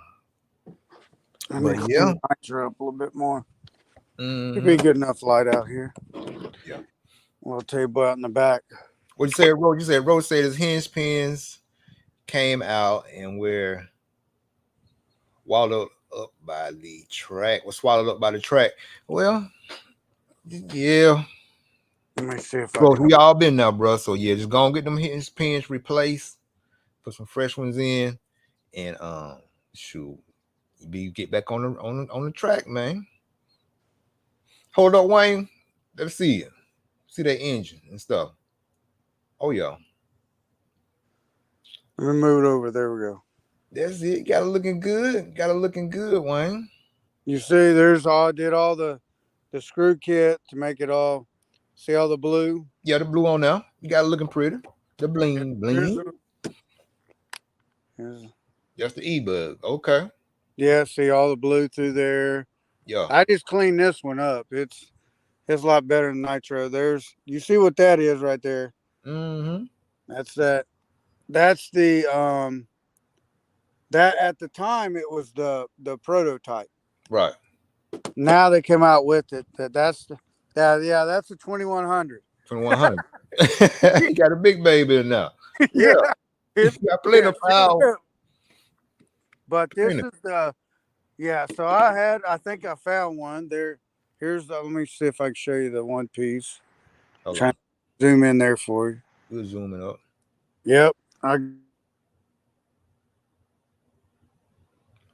Let me but clean yeah, the nitro up a little bit more. It'd be mhm, good enough light out here. yeah. A little table out in the back. What you said, Rose? You said Rose said his hinge pins came out and were swallowed up by the track. Was swallowed up by the track. Well, yeah, Let me see if I bro, can. we all been there, bro. So yeah, just go and get them hinge pins replaced, put some fresh ones in, and shoot, you get back on the track, man. Hold up, Wayne. Let's see it. See that engine and stuff. Oh yeah, Let me move it over. There we go. that's it. Got it looking good. Got it looking good, Wayne. You see, there's all I did all the screw kit to make it all. See all the blue. Yeah, the blue on there. You got it looking pretty. The Yeah, bling here's bling. here's Just the e-bug. Okay. Yeah, see all the blue through there. Yeah. I just cleaned this one up. It's a lot better than Nitro. You see what that is right there? Mm-hmm. That's that. That's the that at the time it was the prototype. Right. Now they came out with it. That's a 2100. 2100. You got a big baby in now. Yeah, Yeah. You it's got plenty yeah. of power. But this Plenty. is the yeah. So I think I found one there. Here's the. Let me see if I can show you the one piece. Hold Trying on. to zoom in there for you. We'll zoom it up. Yep. I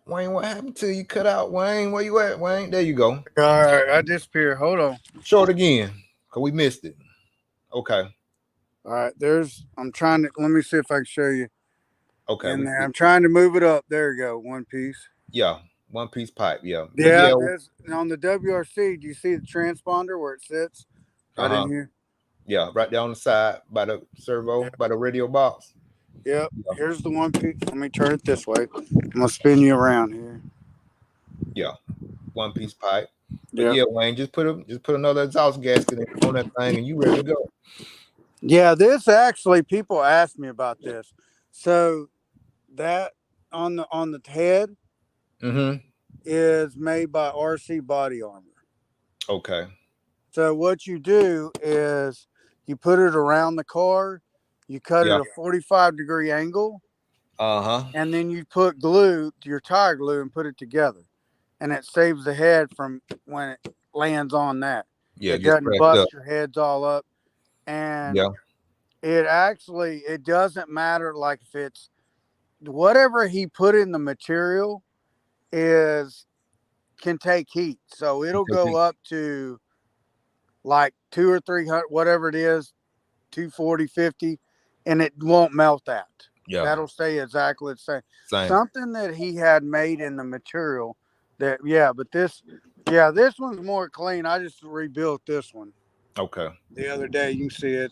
Wayne, what happened to you? Cut out, Wayne. Where you at, Wayne? There you go. all right. I disappeared. Hold on. Show it again. Cause we missed it. Okay. All right. I'm trying to. Let me see if I can show you Okay. in We there. see. I'm trying to move it up. There you go. One piece. Yeah. One piece pipe. Yeah. But Yeah. yeah. There's on the WRC. Do you see the transponder where it sits? Right in Uh-huh. here. Yeah. Right there on the side by the servo, Yep. by the radio box. Yep. Yeah. Here's the one piece. Let me turn it this way. I'm gonna spin you around here. Yeah. One piece pipe. But Yep. yeah, Wayne, just put another exhaust gasket on that thing and you ready to go. Yeah. This actually, people ask me about this. So that on the head Mm-hmm. is made by RC Body Armor. Okay. So what you do is you put it around the car, you cut it Yeah. a 45-degree angle, Uh-huh. and then you put glue, your tire glue, and put it together. And it saves the head from when it lands on that. Yeah, It gets doesn't pressed up. bust your heads all up. And Yeah. it doesn't matter like if it's whatever he put in the material is can take heat. So it'll go up to like 2 or 300, whatever it is, 240, 50, and it won't melt that. Yeah. That'll stay exactly the same. Same. Something that he had made in the material but this one's more clean. I just rebuilt this one Okay. the other day. You can see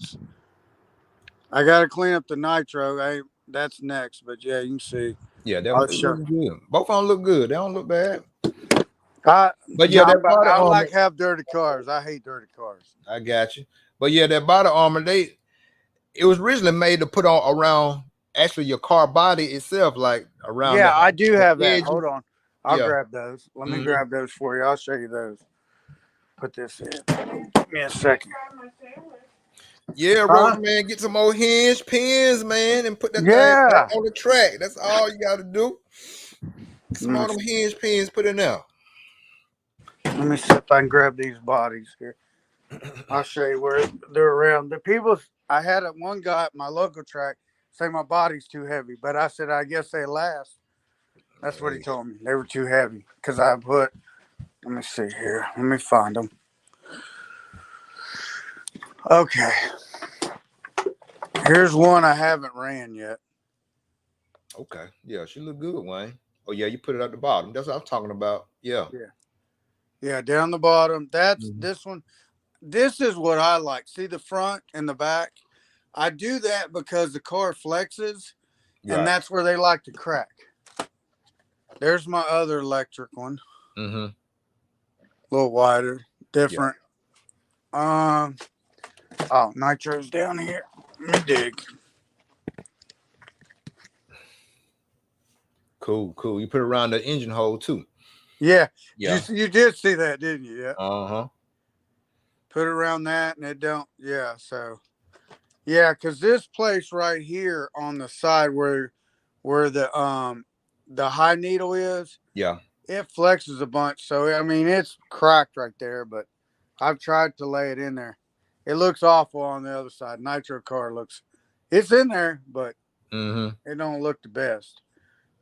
I got to clean up the nitro. That's next, but yeah, you can see. Yeah, I'll they show. look good. Both of them look good. They don't look bad. I, But yeah, that body I armor, like have dirty cars. I hate dirty cars. I got you. But yeah, that body armor, it was originally made to put on around actually your car body itself, like around Yeah, I do have the that. edges. Hold on. I'll Yeah. grab those. Let me Mhm. grab those for you. I'll show you those. Put this in. Give me a second. Yeah, Huh? Roach man, get some more hinge pins, man, and put that thing Yeah. on the track. That's all you got to do. Some more of Let them hinge pins put in there. me see if I can grab these bodies here. I'll show you where they're around. The people, I had one guy at my local track say my body's too heavy, but I said, I guess they last. That's what he Hey, told me. They were too heavy because let me see here. Let me find them. Okay. Here's one I haven't ran yet. okay. Yeah, she look good, Wayne. Oh yeah, you put it at the bottom. That's what I'm talking about. Yeah. Yeah. Yeah, down the bottom. That's Mhm. this one. This is what I like. See the front and the back? I do that because the car flexes and Right. that's where they like to crack. There's my other electric one. Mm-hmm. A little wider, Yeah. different. Um nitro's down here. Let me dig. Cool, cool. You put it around the engine hole too. Yeah. Yeah. You did see that, didn't you? Yeah. Uh-huh. Put it around that and it don't yeah, because this place right here on the side where the high needle is, Yeah. it flexes a bunch. So I mean it's cracked right there, but I've tried to lay it in there. It looks awful on the other side. Nitro car it's in there, but Mm-hmm. it don't look the best.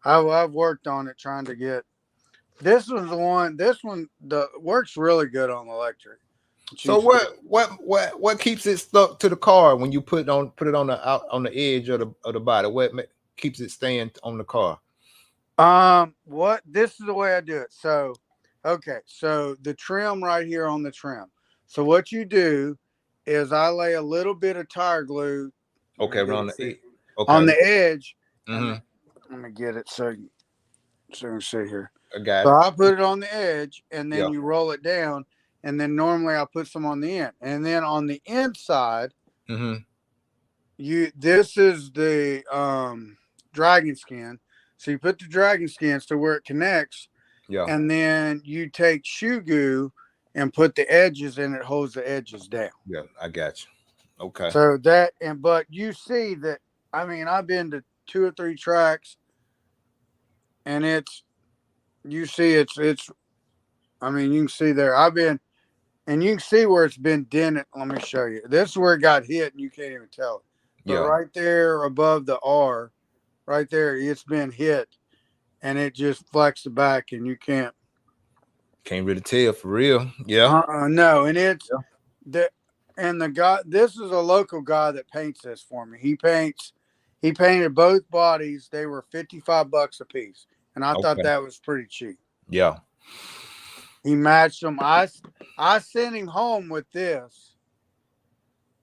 I've worked on it trying to get this was the one. This one the works really good on electric. So what keeps it stuck to the car when you put it on the out on the edge of the body? Keeps it staying on the car? What this is the way I do it. So, okay, so the trim right here on the trim. So what you do is I lay a little bit of tire glue. Let me Okay, get around it. the See, edge. Okay. on the edge, and Mm-hmm. Let me get it so we see here. I got So it. I put it on the edge, and then Yeah. you roll it down, and then normally I put some on the end, and then on the inside, Mm-hmm. this is the dragon skin. So you put the dragon skins to where it connects, Yeah. and then you take shoe goo and put the edges, and it holds the edges down. Yeah. I got you. Okay. So that and but you see that I mean I've been to two or three tracks, and it's you see it's I mean you can see there I've been and you can see where it's been dented. Let me show you. This is where it got hit, and you can't even tell it. But Yeah. right there above the R, right there, it's been hit, and it just flexed back, and you can't. Can't really tell for real. Yeah. No, and it's Yeah. the and the guy. This is a local guy that paints this for me. He paints. He painted both bodies. They were $55 a piece, and I thought Okay. that was pretty cheap. Yeah. He matched them. I sent him home with this.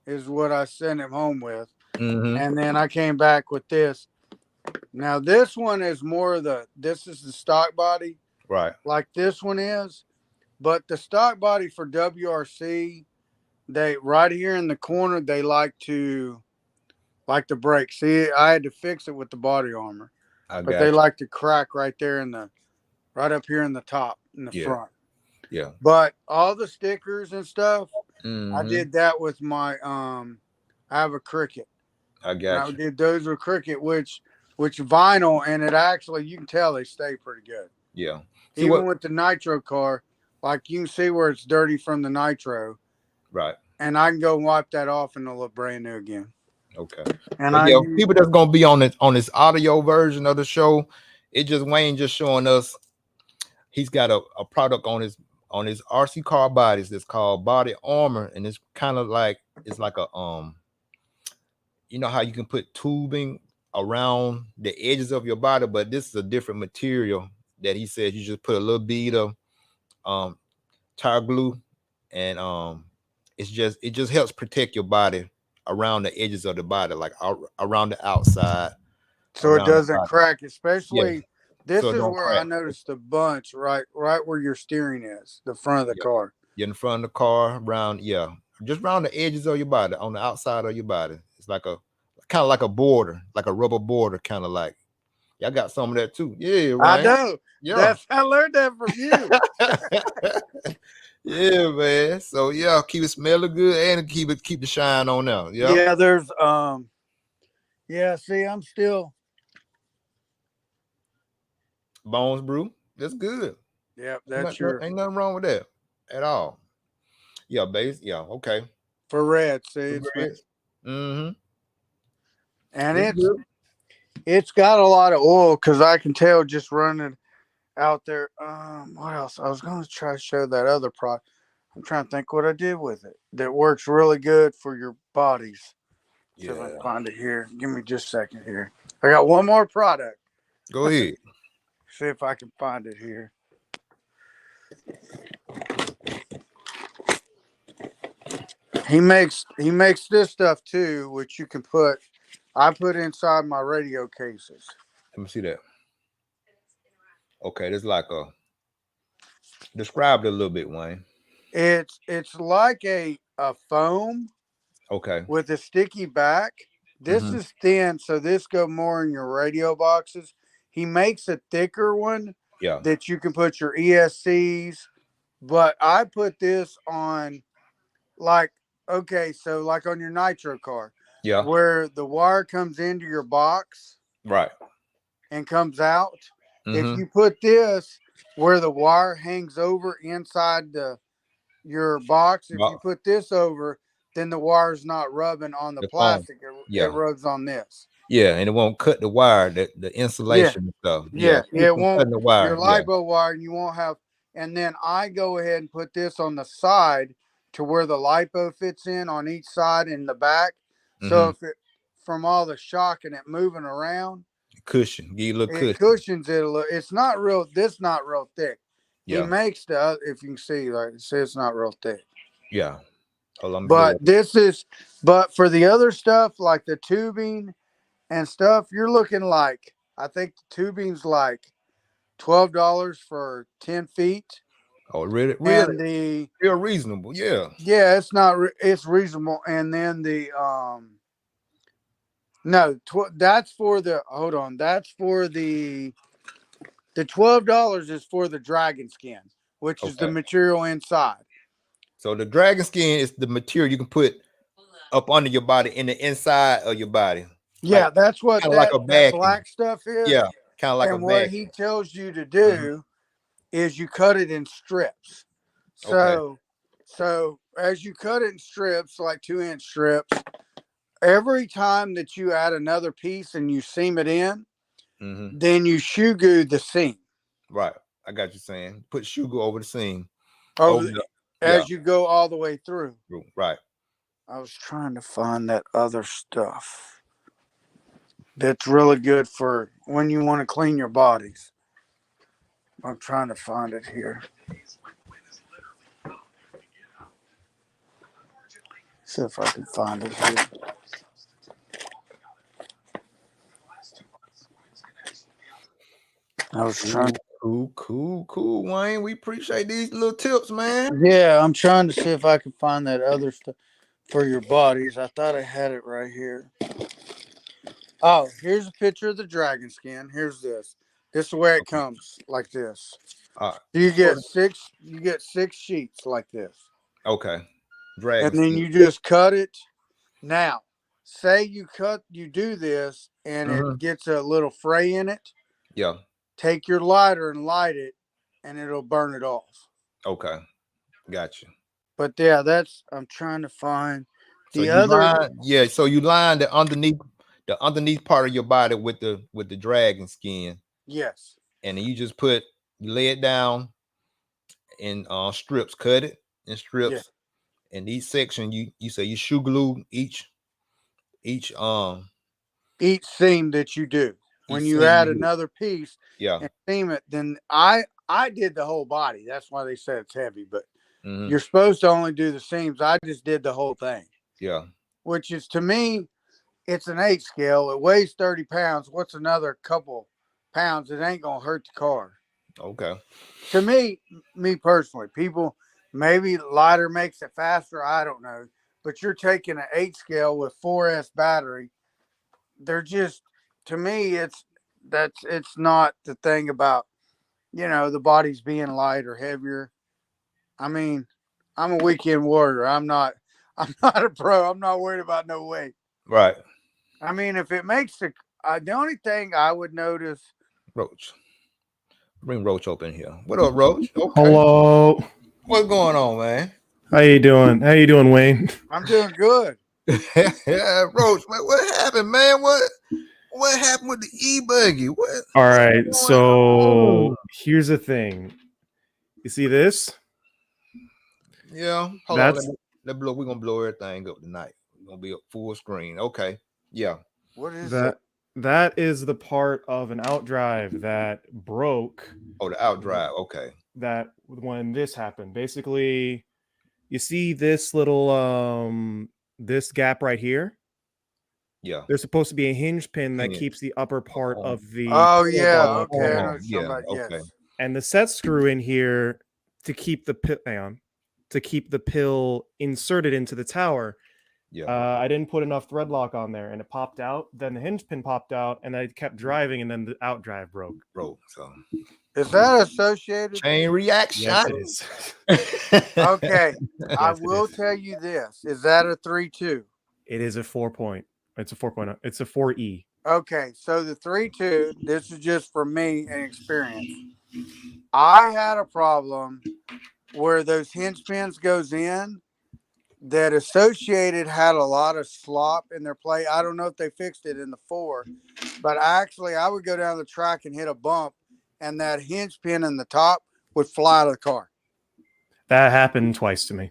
Is what I sent him home with. Mm-hmm. And then I came back with this. Now this one is more of the this is the stock body Right. like this one is, but the stock body for WRC, they right here in the corner they like to break. See, I had to fix it with the body armor, I but they got like to crack right there in the right up here in the top in the you. Yeah. front. Yeah. But all the stickers and stuff, I Mm-hmm. did that with my I have a Cricut. I And I got you. did those with Cricut, which vinyl, and it actually you can tell they stay pretty good. Yeah. See Even what? with the Nitro car, like you can see where it's dirty from the Nitro, Right. and I can go wipe that off and it'll look brand new again. Okay. And But I yeah, use people that's gonna be on this audio version of the show, it just Wayne just showing us he's got a product on his RC car bodies that's called body armor, and it's kind of like it's like a you know how you can put tubing around the edges of your body, but this is a different material that he says you just put a little bead of um tire glue, and it just helps protect your body around the edges of the body, like around the outside, so it around the doesn't body. crack. Yeah, Especially so this it is don't where I crack. noticed the bunch right where your steering is, the front of the Yeah, car. in the front of the car, around just around the edges of your body, on the outside of your body. It's like a kind of like a border, like a rubber border, kind of like. Y'all got some of that too. Yeah, I Wayne. know. Yeah. That's I learned that from you. Yeah, man. So yeah, keep it smelling good and keep the shine on now. Yeah. Yeah, there's yeah, see, I'm still Bones brew. That's good. yep, that's your Ain't nothing wrong with that at all. Yeah, base. Yeah, okay. for red. See, The it's been grits. Mm-hmm. and It's good. it's got a lot of oil because I can tell just running out there. What else? I was going to try to show that other product. I'm trying to think what I did with it that works really good for your bodies. See if I can Yeah. find it here. Give me just a second here. I got one more product. Go ahead. See if I can find it here. He makes this stuff too, which you can put. I put inside my radio cases. Let me see that. Okay, this like describe it a little bit, Wayne. It's like a foam Okay. with a sticky back. This Mm-hmm. is thin, so this go more in your radio boxes. He makes a thicker one Yeah. that you can put your ESCs, but I put this on like okay, so like on your nitro car, Yeah. where the wire comes into your box Right. and comes out. If Mm-hmm. you put this where the wire hangs over inside your box, if you Well, put this over, then the wire's not rubbing on the the phone. plastic. It Yeah. rubs on this. Yeah, and it won't cut the wire, the Yeah, insulation and stuff. Yeah, yeah. keep It from won't cutting the your wire. Yeah. lipo wire, and you won't have. And then I go ahead and put this on the side to where the lipo fits in on each side in the back. So Mm-hmm. if it from all the shock and it moving around, Cushion. Give you a little it cushion. cushions it a little. It's not real. This not real thick. He Yeah. makes the if you can see like it says it's not real thick. Yeah. Hold on, let me get But it. this is but for the other stuff like the tubing and stuff, you're looking like. I think the tubing's like $12 for 10 feet, Oh, really, really, and the real reasonable. Yeah. yeah, it's not it's reasonable, and then the no, that's for the hold on, that's for the $12 is for the dragon skin, which is the Okay. material inside. So the dragon skin is the material you can put up under your body in the inside of your body, like Yeah, that's what kind of like a that backing. black stuff is. Yeah, kind of like a And what he backing. tells you to Mhm. do is you cut it in strips. Okay. So as you cut it in strips, like 2-inch strips, every time that you add another piece and you seam it in, Hmm. then you shoe glue the seam Right. I got you saying. Put sugar over the seam. over Over the, the yeah. as you go all the way through. Right. I was trying to find that other stuff that's really good for when you want to clean your bodies. I'm trying to find it here. See if I can find it here. I was trying. Cool, Wayne. We appreciate these little tips, man. Yeah, I'm trying to see if I can find that other stuff for your bodies. I thought I had it right here. Oh, here's a picture of the dragon skin. Here's this. This is where it comes like this. All right. You get six. You get 6 sheets like this, Okay. and Dragon then skin. you just cut it. Now, say you do this, and Hmm. it gets a little fray in it. Yeah. Take your lighter and light it, and it'll burn it off. Okay. Gotcha. But yeah, that's I'm trying to find So the you other. line, yeah. So you line the underneath part of your body with the dragon skin, Yes, and then you lay it down in strips, cut it in yeah. strips, and each section you say you shoe glue each Each seam that you do each when you seam add you do. another piece Yeah. and seam it, then I did the whole body. That's why they said it's heavy. But Hmm. you're supposed to only do the seams. I just did the whole thing, Yeah. which is to me, it's an 8 scale. It weighs 30 pounds. What's another couple pounds? It ain't gonna hurt the car. Okay. To me personally, people maybe lighter makes it faster. I don't know, but you're taking an 8 scale with 4S battery. They're just to me, it's not the thing about the body's being light or heavier. I mean, I'm a weekend warrior. I'm not. I'm not a pro. I'm not worried about no weight. Right. I mean, if it makes the only thing I would notice. Roach. Bring Roach up in here. What up, Roach? Okay. Hello. What's going on, man? How you doing? How you doing, Wayne? I'm doing good. Yeah, Roach. What happened, man? What happened with the e-buggy? All What's right. going So on? here's the thing. You see this? Yeah. Hold on. That's We're gonna blow everything up tonight. We're gonna be up full screen. Okay. Yeah. What is that? that is the part of an outdrive that broke. Oh, the outdrive. Okay. That when this happened, basically, you see this little this gap right here. Yeah. There's supposed to be a hinge pin that Hinge. keeps the upper part Oh. of the Oh pillow yeah. ball Okay. I know open, what you're Yeah. talking about. Okay. Yes. and the set screw in here to keep to keep the pill inserted into the tower. Yeah. I didn't put enough thread lock on there, and it popped out. Then the hinge pin popped out, and I kept driving, and then the outdrive broke. Broke. So Is that associated? chain reaction. Yes, it is. Okay. I Yes, it will is. tell you this. Is that a 3.2? It is a 4 point. It's a 4.0. It's a 4E. Okay. So the 3.2, this is just for me and experience. I had a problem where those hinge pins goes in that Associated had a lot of slop in their play. I don't know if they fixed it in the 4, but actually I would go down the track and hit a bump and that hinge pin in the top would fly out of the car. That happened twice to me.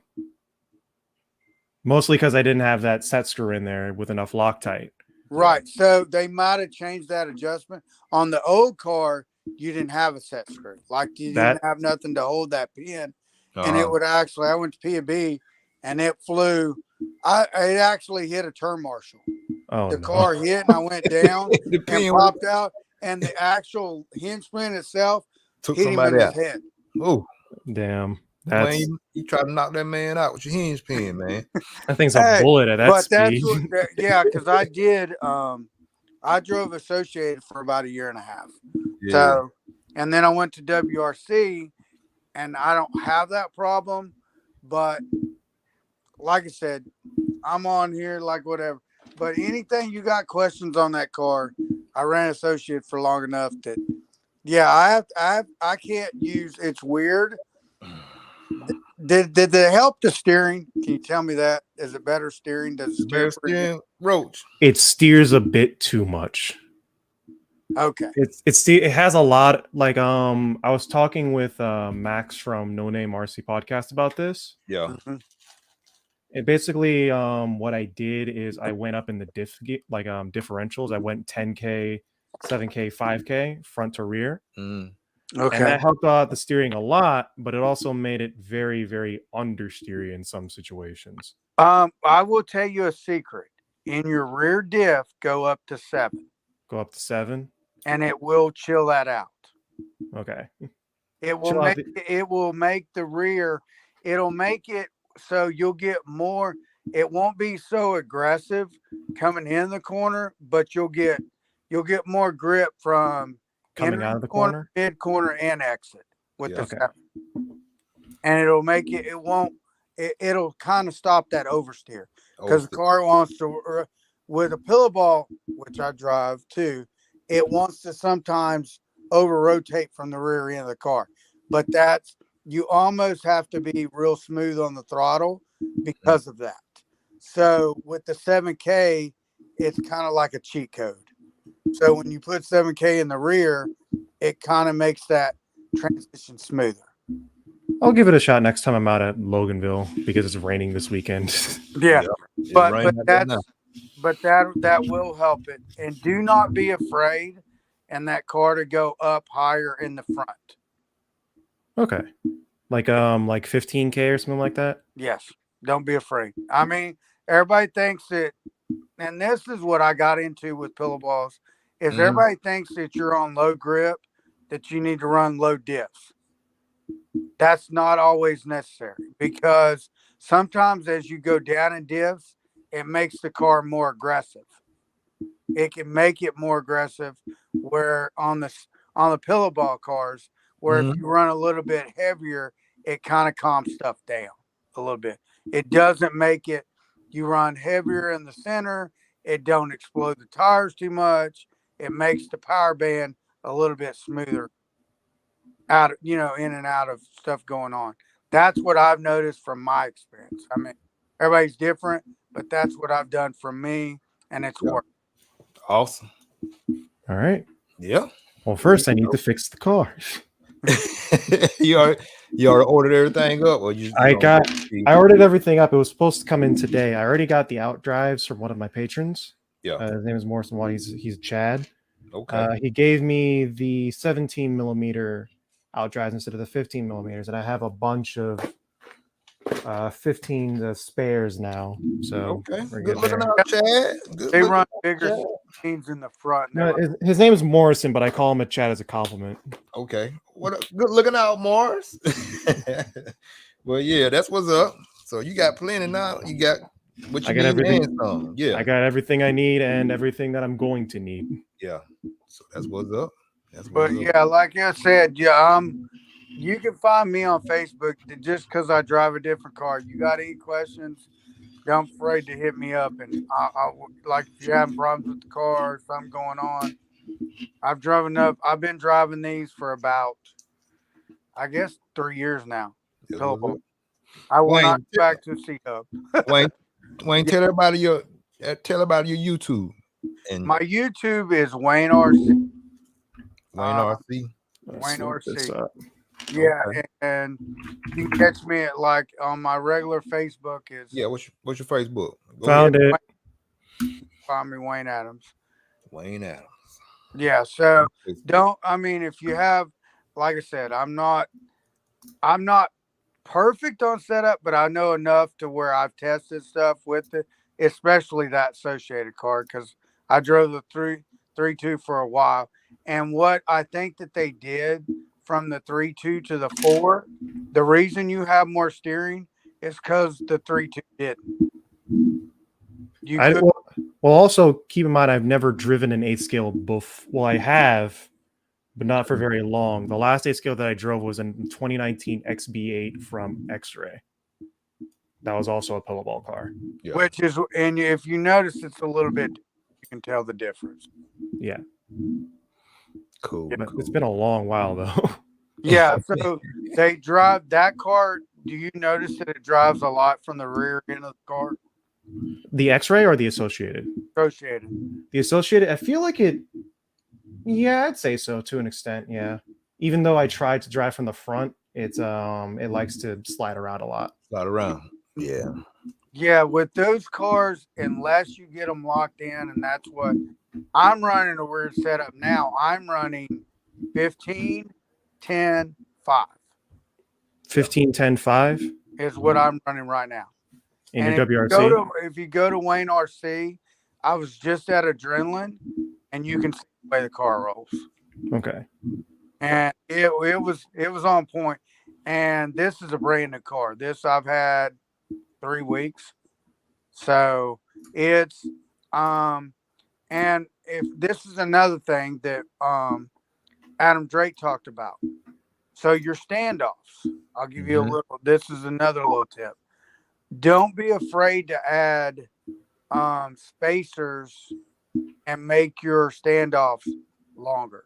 Mostly because I didn't have that set screw in there with enough Loctite. Right. So they might have changed that adjustment. On the old car, you didn't have a set screw. Like you didn't have nothing to hold that pin. And it would actually, I went to P&B and it flew. It actually hit a turn marshal. Oh, The no. car hit and I went down The and pin popped out. and the actual hinge spring itself Took hit him in somebody his out. head. Oh, Damn. man, That's you try to knock that man out with your hinge pin, man. that thing's a Hey, bullet at that but that's speed. what, yeah, because I did. I drove Associated for about a year and a half. Yeah. So, and then I went to WRC, and I don't have that problem. But like I said, I'm on here like whatever. But anything you got questions on that car, I ran Associated for long enough that, yeah, I can't use. It's weird. Did it help the steering? Can you tell me that? Is it better steering? Does it steer Better pretty good? steering, Roach. It steers a bit too much. Okay. It has a lot like I was talking with Max from No Name RC podcast about this. Yeah. Mhm. And basically what I did is I went up in the differentials. I went 10K, 7K, 5K front to rear. Mm. And Okay. that helped out the steering a lot, but it also made it very, very understeery in some situations. I will tell you a secret. In your rear diff, go up to 7, Go up to 7. and it will chill that out. Okay. It will Chill out make the rear. It'll make it so you'll get more. It won't be so aggressive coming in the corner, but you'll get more grip from coming entering out of the corner. mid corner, and exit with Yeah. the Okay. 7. And it'll make it. It won't. It'll kind of stop that oversteer because the car wants to. With a pillow ball, which I drive too, it wants to sometimes over rotate from the rear end of the car. But that's, you almost have to be real smooth on the throttle because of that. So with the 7K, it's kind of like a cheat code. So when you put 7K in the rear, it kind of makes that transition smoother. I'll give it a shot next time I'm out at Loganville because it's raining this weekend. Yeah, It's but raining out there now. that will help it. And do not be afraid in that car to go up higher in the front. Okay. Like 15K or something like that. Yes, don't be afraid. I mean, everybody thinks that, and this is what I got into with pillow balls, is everybody thinks that you're on low grip, that you need to run low diffs. That's not always necessary, because sometimes as you go down in diffs, it makes the car more aggressive. It can make it more aggressive, where on the pillow ball cars, where if you run a little bit heavier, it kind of calms stuff down a little bit. It doesn't make it, you run heavier in the center, it don't explode the tires too much. It makes the power band a little bit smoother out of, in and out of stuff going on. That's what I've noticed from my experience. I mean, everybody's different, but that's what I've done for me, and it's worked. Awesome. All right. Yeah. Well, first I need to fix the car. you already ordered everything up, or I ordered everything up. It was supposed to come in today. I already got the out drives from one of my patrons. Yeah. His name is Morrison Watt. He's Chad. Okay. He gave me the 17 millimeter out drives instead of the 15 millimeters, and I have a bunch of 15 spares now. So okay. we're Good good looking there. out, Chad. They run bigger scenes in the front. No, his name is Morrison, but I call him a Chad as a compliment. Okay. Good looking out, Morris. Well, yeah, that's what's up. So you got plenty now. You got what you need everything. and some. Yeah. I got everything I need and everything that I'm going to need. Yeah. So that's what's up. Yeah, like I said, yeah, you can find me on Facebook just because I drive a different car. You got any questions? Don't be afraid to hit me up, and I'll like, if you're having problems with the car or something going on. I've been driving these for about, I guess, 3 years now. I will not go back to C-Hub. Wayne, tell everybody your YouTube. And my YouTube is Wayne RC. Wayne RC. Wayne RC. Yeah, okay. And you can catch me at, like, on my regular Facebook is. Yeah, what's your Facebook? Found it. Find me, Wayne Adams. Wayne Adams. Yeah, so if you have, like I said, I'm not perfect on setup, but I know enough to where I've tested stuff with it, especially that Associated car, because I drove the 3.2 for a while. And what I think that they did from the 3.2 to the 4, the reason you have more steering is because the 3.2 didn't. You I could, well, also keep in mind I've never driven an 8 scale before. Well, I have, but not for very long. The last 8 scale that I drove was in 2019 XB8 from X-Ray. That was also a pillowball car. Yeah. which is, and if you notice, it's a little bit, you can tell the difference. Yeah, Cool. but Cool. it's been a long while though. Yeah, so they drive that car. Do you notice that it drives a lot from the rear end of the car? The X-Ray or the Associated? Associated. The Associated, I feel like it. Yeah, I'd say so to an extent. Yeah, even though I tried to drive from the front, it likes to slide around a lot. Slide around. Yeah. Yeah, with those cars, unless you get them locked in, and that's what I'm running a weird setup now. I'm running 15, 10, 5 15, 10, 5 is what I'm running right now. in And your WRC. if you go to Wayne RC, I was just at Adrenaline, and you can see the way the car rolls. Okay. And it was on point. And this is a brand new car. This I've had 3 weeks. So it's and if this is another thing that Adam Drake talked about. So your standoffs, I'll give you a little, this is another little tip. Don't be afraid to add spacers and make your standoffs longer.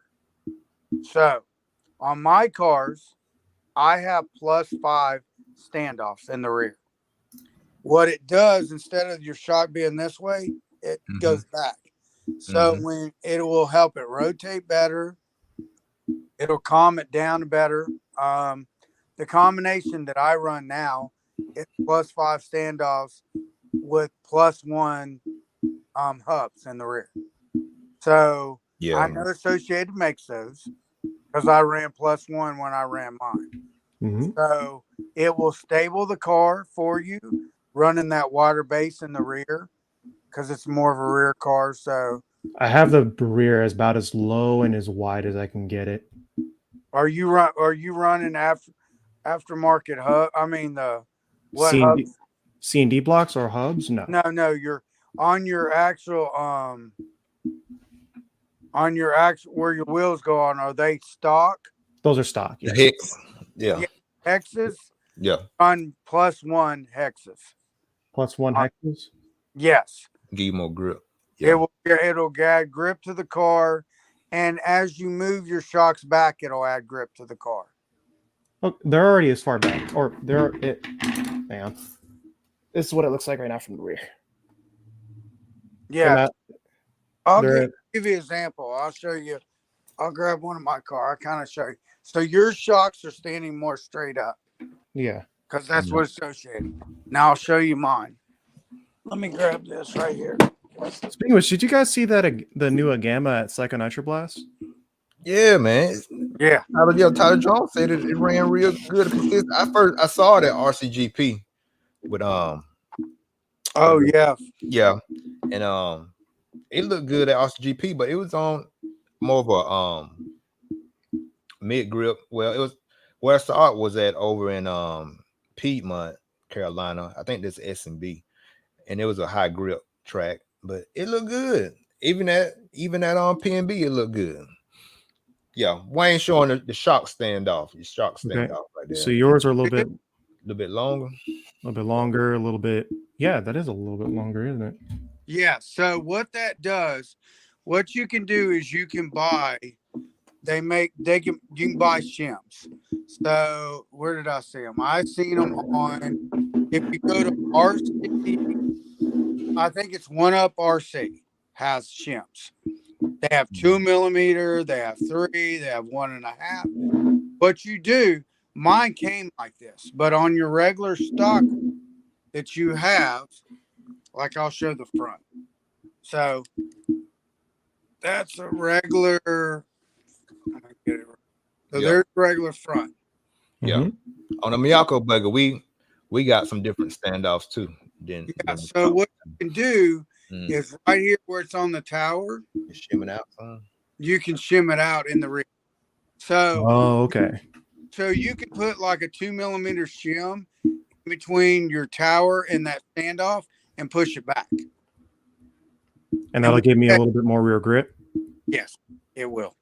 So on my cars, I have +5 standoffs in the rear. What it does, instead of your shock being this way, it goes back. So when it will help it rotate better, it'll calm it down better. The combination that I run now is +5 standoffs with +1 hubs in the rear. So Yeah. I know Associated makes those because I ran +1 when I ran mine. So it will stable the car for you, running that water base in the rear because it's more of a rear car. So I have the rear as about as low and as wide as I can get it. are you running aftermarket hub? I mean the what C&D, hubs? C&D blocks or hubs? No. No, you're on your actual where your wheels go on. Are they stock? Those are stock. The Yes. hex. Yeah. Hexes Yeah. on +1 hexes. +1 hexes. Yes. Give you more grip. Yeah. It'll add grip to the car, and as you move your shocks back, it'll add grip to the car. Look, they're already as far back, or they're it. Hang on. This is what it looks like right now from the rear. Yeah. I'll give you an example. I'll show you. I'll grab one of my car. I kind of show you. So your shocks are standing more straight up. Yeah. Because that's what's associated. Now I'll show you mine. Let me grab this right here. Speaking of which, did you guys see that the new Agama at Psycho Nitro Blast? Yeah, man. Yeah. Tyler Jones said it ran real good. I saw it at RCGP with Oh yeah. Yeah. And it looked good at RCGP, but it was on more of a mid grip. Well, it was where I saw it was at over in Piedmont, Carolina. I think that's S&B, and it was a high grip track, but it looked good. Even at PNB, it looked good. Yeah, Wayne showing the shock standoff. Your shock standoff right there. So yours are a little bit longer. A little bit longer, a little bit. Yeah, that is a little bit longer, isn't it? Yeah. So what that does, what you can do is you can buy. You can buy shims. So where did I see them? I seen them on. If you go to RC, I think it's One Up RC has shims. They have 2 millimeter, they have 3, they have 1.5. What you do, mine came like this, but on your regular stock that you have, like I'll show the front. So that's a regular. So there's regular front. Yeah. On the Miyako bugger, we got some different standoffs too. So what you can do Mm. is right here where it's on the tower. You shimming out some? You can shim it out in the rear. So Oh, okay. so you can put like a 2 millimeter shim between your tower and that standoff and push it back. And that'll give me a little bit more rear grip. Yes, it will.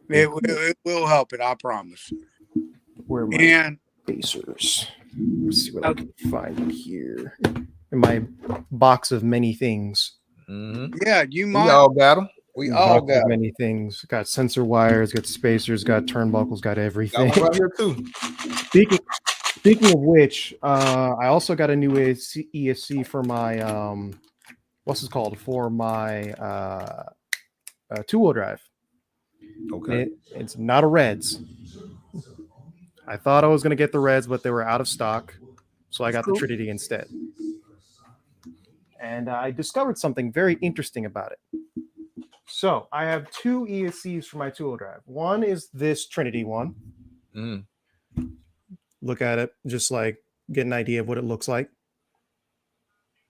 It will help it, I promise. Where are my And spacers? Let's see what I can find here in my box of many things. Mm-hmm. yeah, you We might. all got them. We all Box got of 'em. many things. Got sensor wires, got spacers, got turnbuckles, got Got everything. one right here too. Speaking of which, I also got a new ESC for my what's it called, for my two-wheel drive. Okay. It's not a Reds. I thought I was going to get the Reds, but they were out of stock, so I got the Trinity instead. And I discovered something very interesting about it. So I have two ESCs for my two-wheel drive. One is this Trinity one. Mm. Look at it, just like get an idea of what it looks like.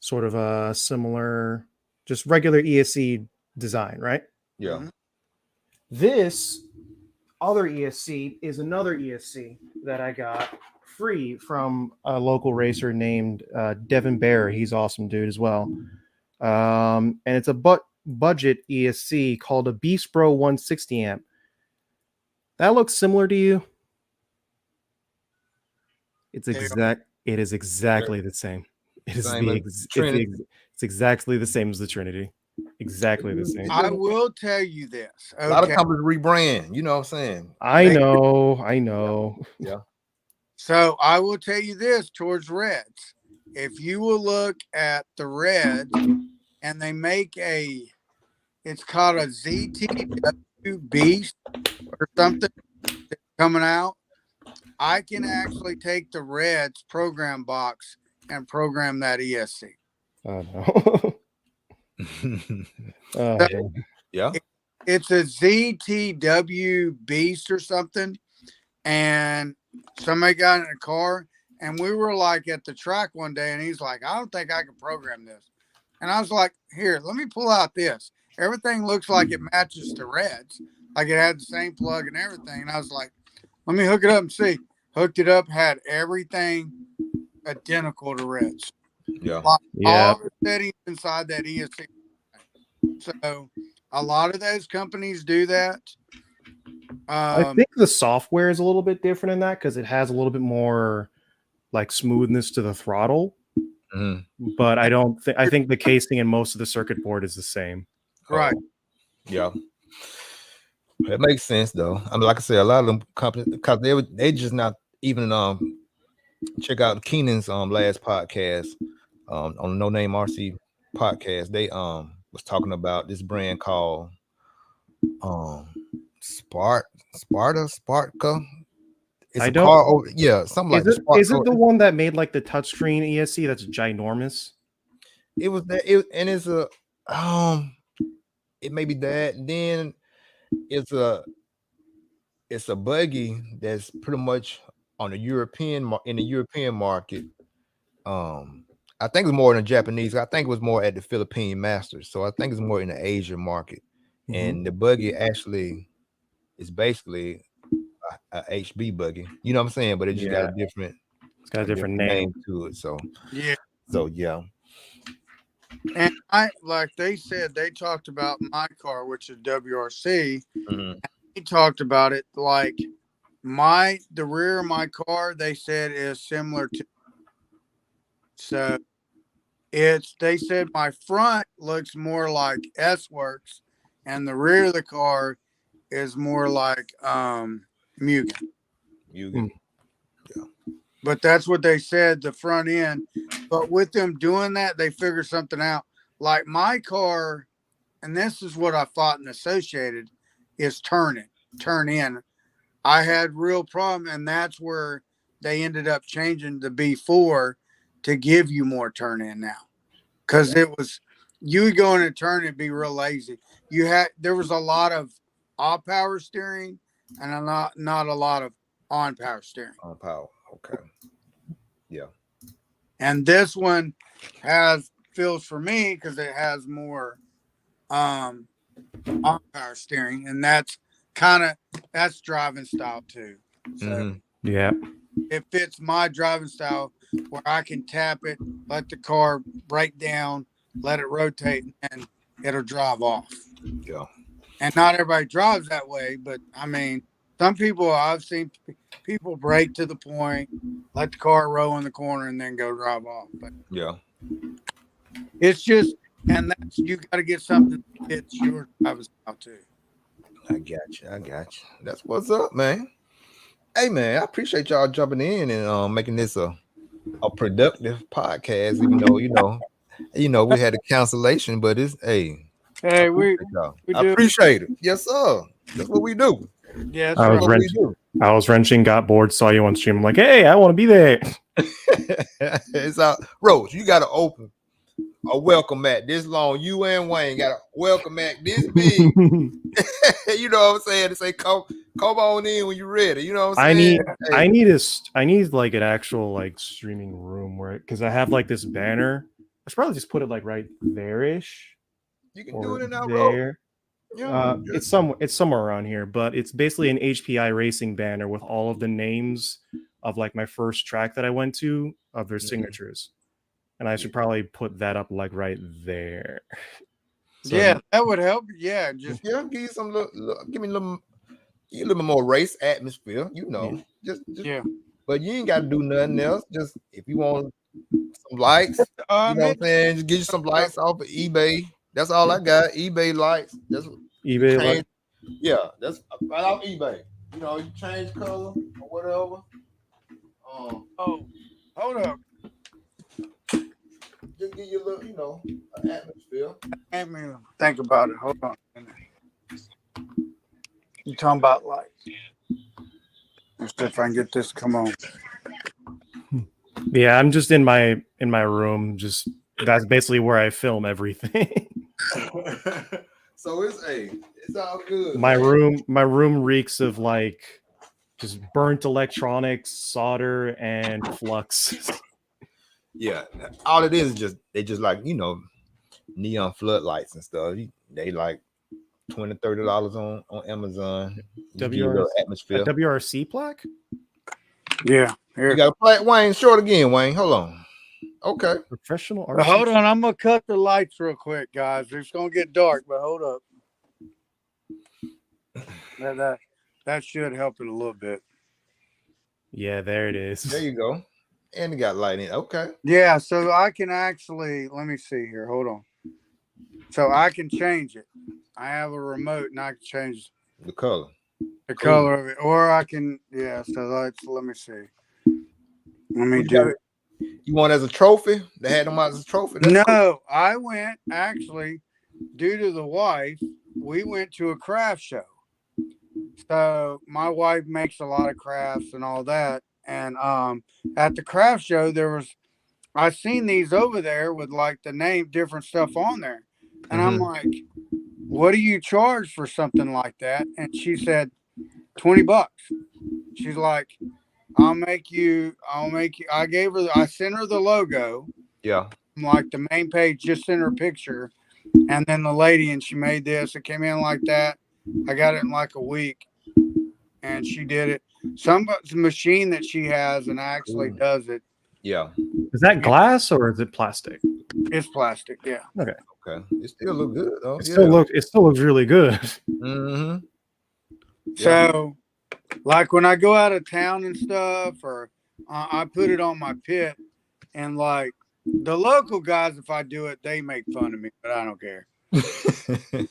Sort of a similar, just regular ESC design, right? Yeah. Mhm. This other ESC is another ESC that I got free from a local racer named Devin Bear. He's an awesome dude as well. And it's a budget ESC called a Beast Bro 160 amp. That looks similar to you. It is exactly the same. It is Same as Trinity. it's exactly the same as the Trinity. Exactly the same. I will tell you this. A lot of Okay. companies rebrand. You know what I'm saying? I know. Yeah. So I will tell you this towards Reds. If you will look at the Reds, and they make it's called a ZTW Beast or something coming out. I can actually take the Reds program box and program that ESC. Oh no. So Yeah. it's a ZTW Beast or something. And somebody got in a car, and we were like at the track one day, and he's like, I don't think I can program this. And I was like, here, let me pull out this. Everything looks like it matches the Reds. Like it had the same plug and everything. And I was like, let me hook it up and see. Hooked it up, had everything identical to Reds. Yeah. Like Yeah. all the settings inside that ESC. So a lot of those companies do that. I think the software is a little bit different in that because it has a little bit more like smoothness to the throttle. Mm-hmm. But I think the casing and most of the circuit board is the same. Right. Yeah. It makes sense though. I mean, like I said, a lot of them companies, because they just not even check out Keenan's last podcast on No Name RC podcast. They was talking about this brand called Sparta. It's I a don't- car. Oh, yeah, something like that. Is it the one that made like the touchscreen ESC that's ginormous? It was that. And it's a it may be that. And then it's a buggy that's pretty much on the European market. I think it was more in the Japanese. I think it was more at the Philippine Masters. So I think it's more in the Asian market. Mhm. And the buggy actually is basically a HB buggy. You know what I'm saying? But it just got a different. It's got a different name to it. So Yeah. yeah. And like they said, they talked about my car, which is WRC. Mhm. He talked about it like the rear of my car, they said is similar to. So they said my front looks more like S-Works and the rear of the car is more like Mugen. Mugen. But that's what they said, the front end. But with them doing that, they figured something out. Like my car, and this is what I fought and associated, is turn in. I had real problem, and that's where they ended up changing the B4 to give you more turn in now. Because it was, you would go in and turn and be real lazy. There was a lot of off power steering and not a lot of on power steering. On power. Okay. Yeah. And this one has feels for me because it has more arm power steering, and that's driving style too. So Yeah. it fits my driving style where I can tap it, let the car break down, let it rotate, and it'll drive off. Yeah. And not everybody drives that way, but I mean, some people I've seen people brake to the point, let the car roll in the corner, and then go drive off. But Yeah. it's just, and that's you got to get something that fits your driving style too. I got you. I got you. That's what's up, man. Hey, man, I appreciate y'all jumping in and making this a productive podcast. Even though we had a cancellation, but it's I Hey, appreciate y'all. we I do. appreciate it. Yes, sir. That's what we do. Yeah, that's I was right. What we wrenching. do. I was wrenching. Got bored. Saw you on stream. I'm like, hey, I want to be there. It's out. Rose, you got to open a welcome mat this long. You and Wayne got a welcome mat this big. You know what I'm saying? To say come on in when you're ready. You know what I'm saying? I need like an actual like streaming room where because I have like this banner. I should probably just put it like right there-ish. You can do it in that there. Yeah, It's somewhere around here, but it's basically an HPI racing banner with all of the names of like my first track that I went to of their signatures. And I should probably put that up like right there. So yeah, that would help. Yeah, just give you some give me a little more race atmosphere, Just yeah. But you ain't got to do nothing else. Just if you want some likes, you know what I'm saying? Just get you some likes off of eBay. That's all I got. eBay likes. That's eBay like. Yeah, that's right off eBay. You change color or whatever. Hold up. Just give you a little, an atmosphere. Let me think about it. Hold on. You talking about lights? Let's see if I can get this. Come on. Yeah, I'm just in my room. Just that's basically where I film everything. So it's all good. My room reeks of like just burnt electronics, solder, and flux. Yeah, all it is just they just like neon floodlights and stuff. They like $20-$30 on Amazon. Atmosphere. WRC plaque. Yeah, here. You got a plaque, Wayne. Show it again, Wayne. Hold on. Okay. Professional RC. Hold on, I'm gonna cut the lights real quick, guys. It's gonna get dark, but hold up. That should help it a little bit. Yeah, there it is. There you go. And it got light in. Okay. Yeah, so I can actually let me see here. Hold on. So I can change it. I have a remote and I can change the color. The color of it. Or I can so let me see. Let me do it. You want it as a trophy? They had them out as a trophy? No, cool. I went actually due to the wife, we went to a craft show. So my wife makes a lot of crafts and all that. And at the craft show, I seen these over there with like the name, different stuff on there. And I'm like, what do you charge for something like that? And she said, $20. She's like, I sent her the logo. Yeah. Like the main page, just sent her a picture. And then the lady, and she made this. It came in like that. I got it in like a week. And she did it. Some machine that she has and actually does it. Yeah. Is that glass or is it plastic? It's plastic, yeah. Okay. It still look good though. It still looks really good. Mm-hmm. So like when I go out of town and stuff, or I put it on my pit, and like the local guys, if I do it, they make fun of me, but I don't care.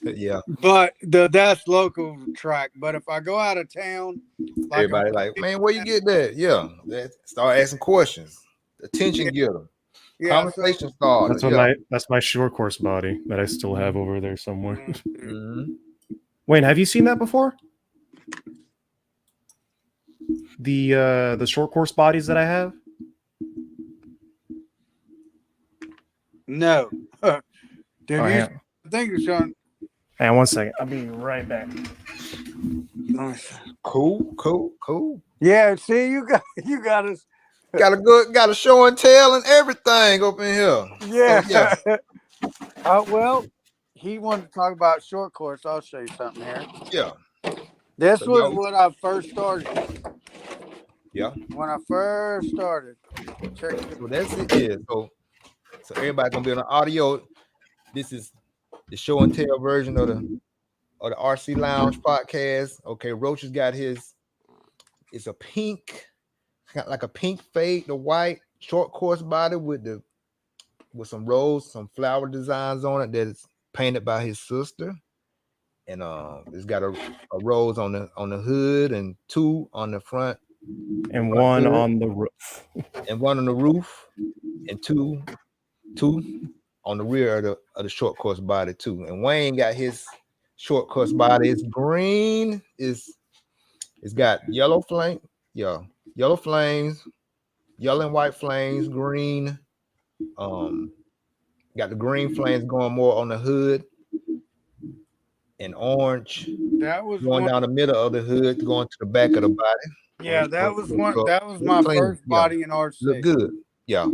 Yeah. But that's local track. But if I go out of town, like everybody like, man, where you get that? Yeah. Start asking questions. Attention getter. Yeah, conversation starter. That's my short course body that I still have over there somewhere. Mm-hmm. Wayne, have you seen that before? The short course bodies that I have? No. Dude, I think it's on. Hang on 1 second. I'll be right back. Cool. Yeah, see, you got us. got a show and tell and everything up in here. Yeah. So yeah, Well, he wanted to talk about short course. I'll show you something here. yeah. This So was y'all, when I first started. yeah. When I first started. Check it. So that's it. Yeah. So everybody gonna be on the audio. This is the show and tell version of the RC Lounge podcast. Okay, Roach has got his. It's a pink, got like a pink fade, the white short course body with some rose, some flower designs on it that is painted by his sister, and it's got a rose on the hood and 2 on the front And one hood, on the roof. and 1 on the roof, and two on the rear of the short course body too. And Wayne got his short course body. It's green. It's got yellow flame. Yeah, yellow flames, yellow and white flames, green. Got the green flames going more on the hood, and orange That was going one. down the middle of the hood, going to the back of the body. Yeah, that was one. So, That was look my clean. first Yeah, body in RC. look good. Yeah.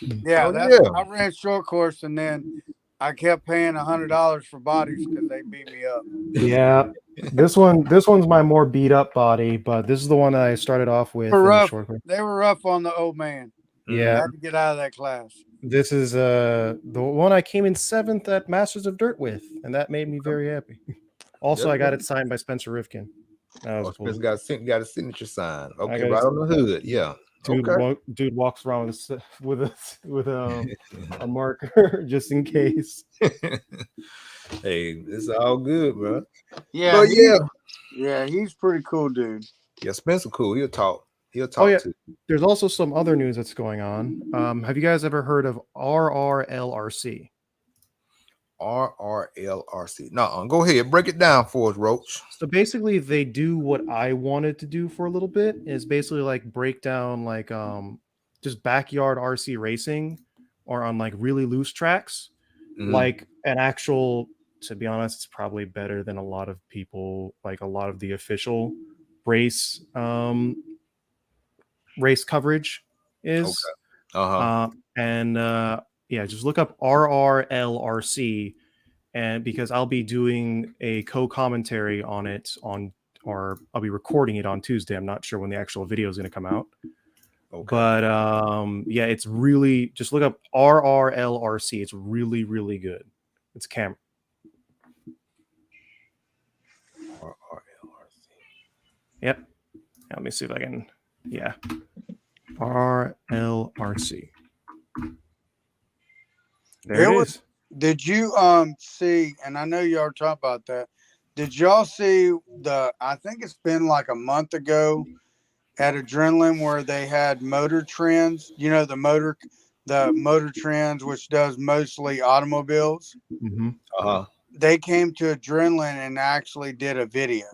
Yeah, So, that's yeah. I ran short course, and then I kept paying $100 for bodies because they beat me up. Yeah. This one's my more beat up body, but this is the one that I started off with. They were in rough. short course. They were rough on the old man. I Yeah. had to get out of that class. This is the one I came in 7th at Masters of Dirt with, and that made me very happy. Also, Yep. I got it signed by Spencer Rifkin. That was cool. Spencer got a signature sign. Okay, got right on the hood. Yeah. Dude walks around with a marker just in case. Hey, it's all good, bro. Yeah, But yeah, he's pretty cool, dude. Yeah, Spencer cool. He'll talk Yeah. too. There's also some other news that's going on. Have you guys ever heard of RRLRC? RRLRC. No, go ahead. Break it down for us, Roach. So basically, they do what I wanted to do for a little bit. Is basically like break down like just backyard RC racing, or on like really loose tracks, like an actual. To be honest, it's probably better than a lot of people, like a lot of the official race coverage is. Okay. Yeah, just look up RRLRC, and because I'll be doing a co-commentary on it or I'll be recording it on Tuesday. I'm not sure when the actual video is going to come out. Okay. But yeah, it's really, just look up RRLRC. It's really, really good. It's camera. RRLRC. Yep. Let me see if I can. Yeah. RRLRC. There it is. Did you see, and I know y'all talking about that, did y'all see I think it's been like a month ago at Adrenaline where they had Motor Trends, you know, the Motor Trends, which does mostly automobiles. Mm-hmm. They came to Adrenaline and actually did a video.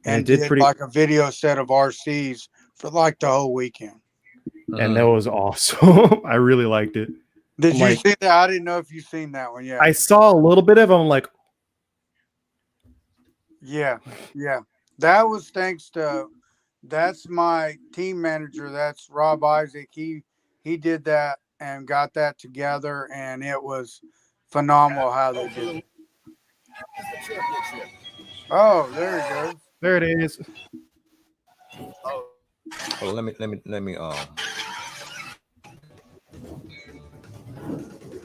And did like a video set of RCs for like the whole weekend. And that was awesome. I really liked it. Did you see that? I didn't know if you've seen that one. Yeah. I saw a little bit of it. I'm like, yeah. That was thanks to, that's my team manager. That's Rob Isaac. He did that and got that together, and it was phenomenal how they did it. Oh, there it goes. There it is. Oh, let me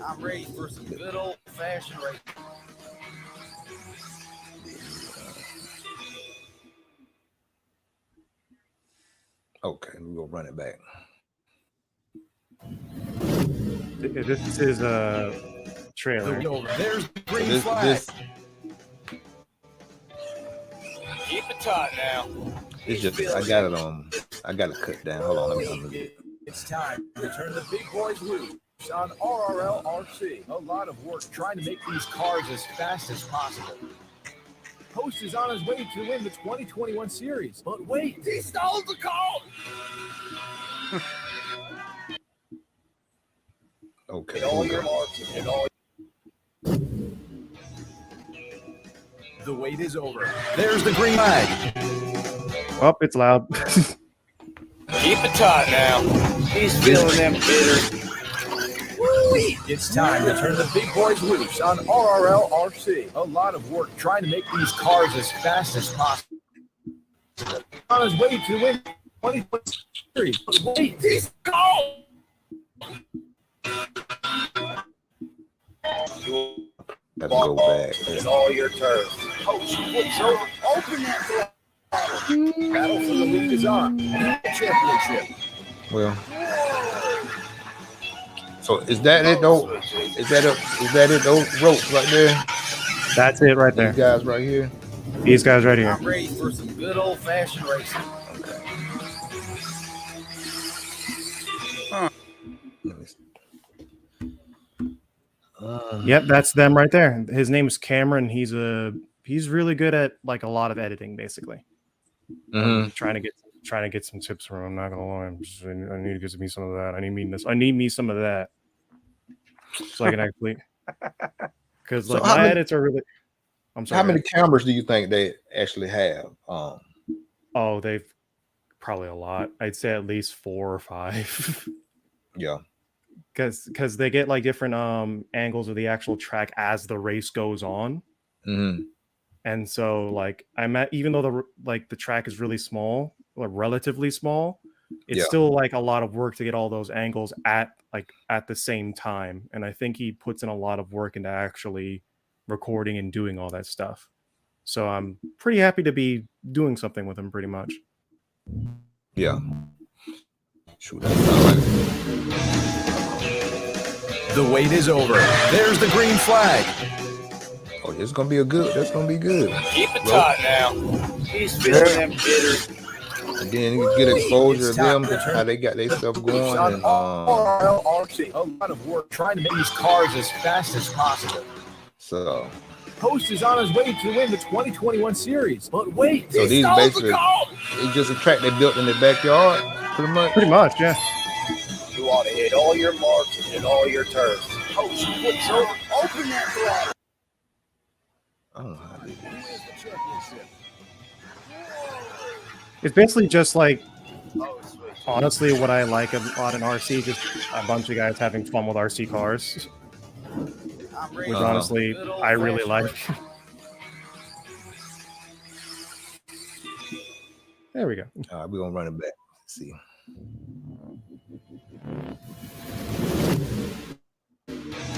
I'm ready for some good old-fashioned racing. Okay, we'll run it back. This is a trailer. There's the green flag. Keep it taut now. It's just I got it cut down. Hold on, let me unmute it. It's time to turn the big boys loose on RRLRC. A lot of work trying to make these cars as fast as possible. Post is on his way to win the 2021 series. But wait, he stole the call! Okay. All your marks and all. The wait is over. There's the green flag. Oh, it's loud. Keep it tight now. He's feeling them jitters. It's time to turn the big boys loose on RRL RC. A lot of work trying to make these cars as fast as possible. On his way to win 2020 series. Wait, he's gone. Let's go back. It's all your turn. Oh, she flips over. Open that door. Battle for the lead is on. Championship. Well, so is that it though? Is that it? Those ropes right there. That's it right there. These guys right here. These guys right here. I'm ready for some good old-fashioned racing. Let me see. Yep, that's them right there. His name is Cameron. He's really good at like a lot of editing, basically. Mhm. Trying to get some tips from him. I'm not gonna lie. I need to get me some of that. I need me some of that, so I can actually. Because like my edits are really. I'm sorry. How many cameras do you think they actually have? Oh, they've probably a lot. I'd say at least 4 or 5. Yeah. Because they get like different angles of the actual track as the race goes on. Mm-hmm. And so like even though the track is really small or relatively small, it's still like a lot of work to get all those angles at the same time. And I think he puts in a lot of work into actually recording and doing all that stuff. So I'm pretty happy to be doing something with him pretty much. Yeah. Shoot, that's not The wait is over. There's the green flag. Oh, it's gonna be that's gonna be good. Keep it tight now. He's feeling them jitters. And then you get exposure to them, how they got their stuff going. And RRL, a lot of work trying to make these cars as fast as possible. So Post is on his way to win the 2021 series. But wait, so these basically it's just a track they built in their backyard, pretty much. Pretty much, yeah. You ought to hit all your marks and all your turns. Post flips over. Open that throttle. I don't know how to do this. It's basically just like, honestly, what I like a lot in RC, just a bunch of guys having fun with RC cars, which honestly I really like. There we go. All right, we're gonna run it back. Let's see.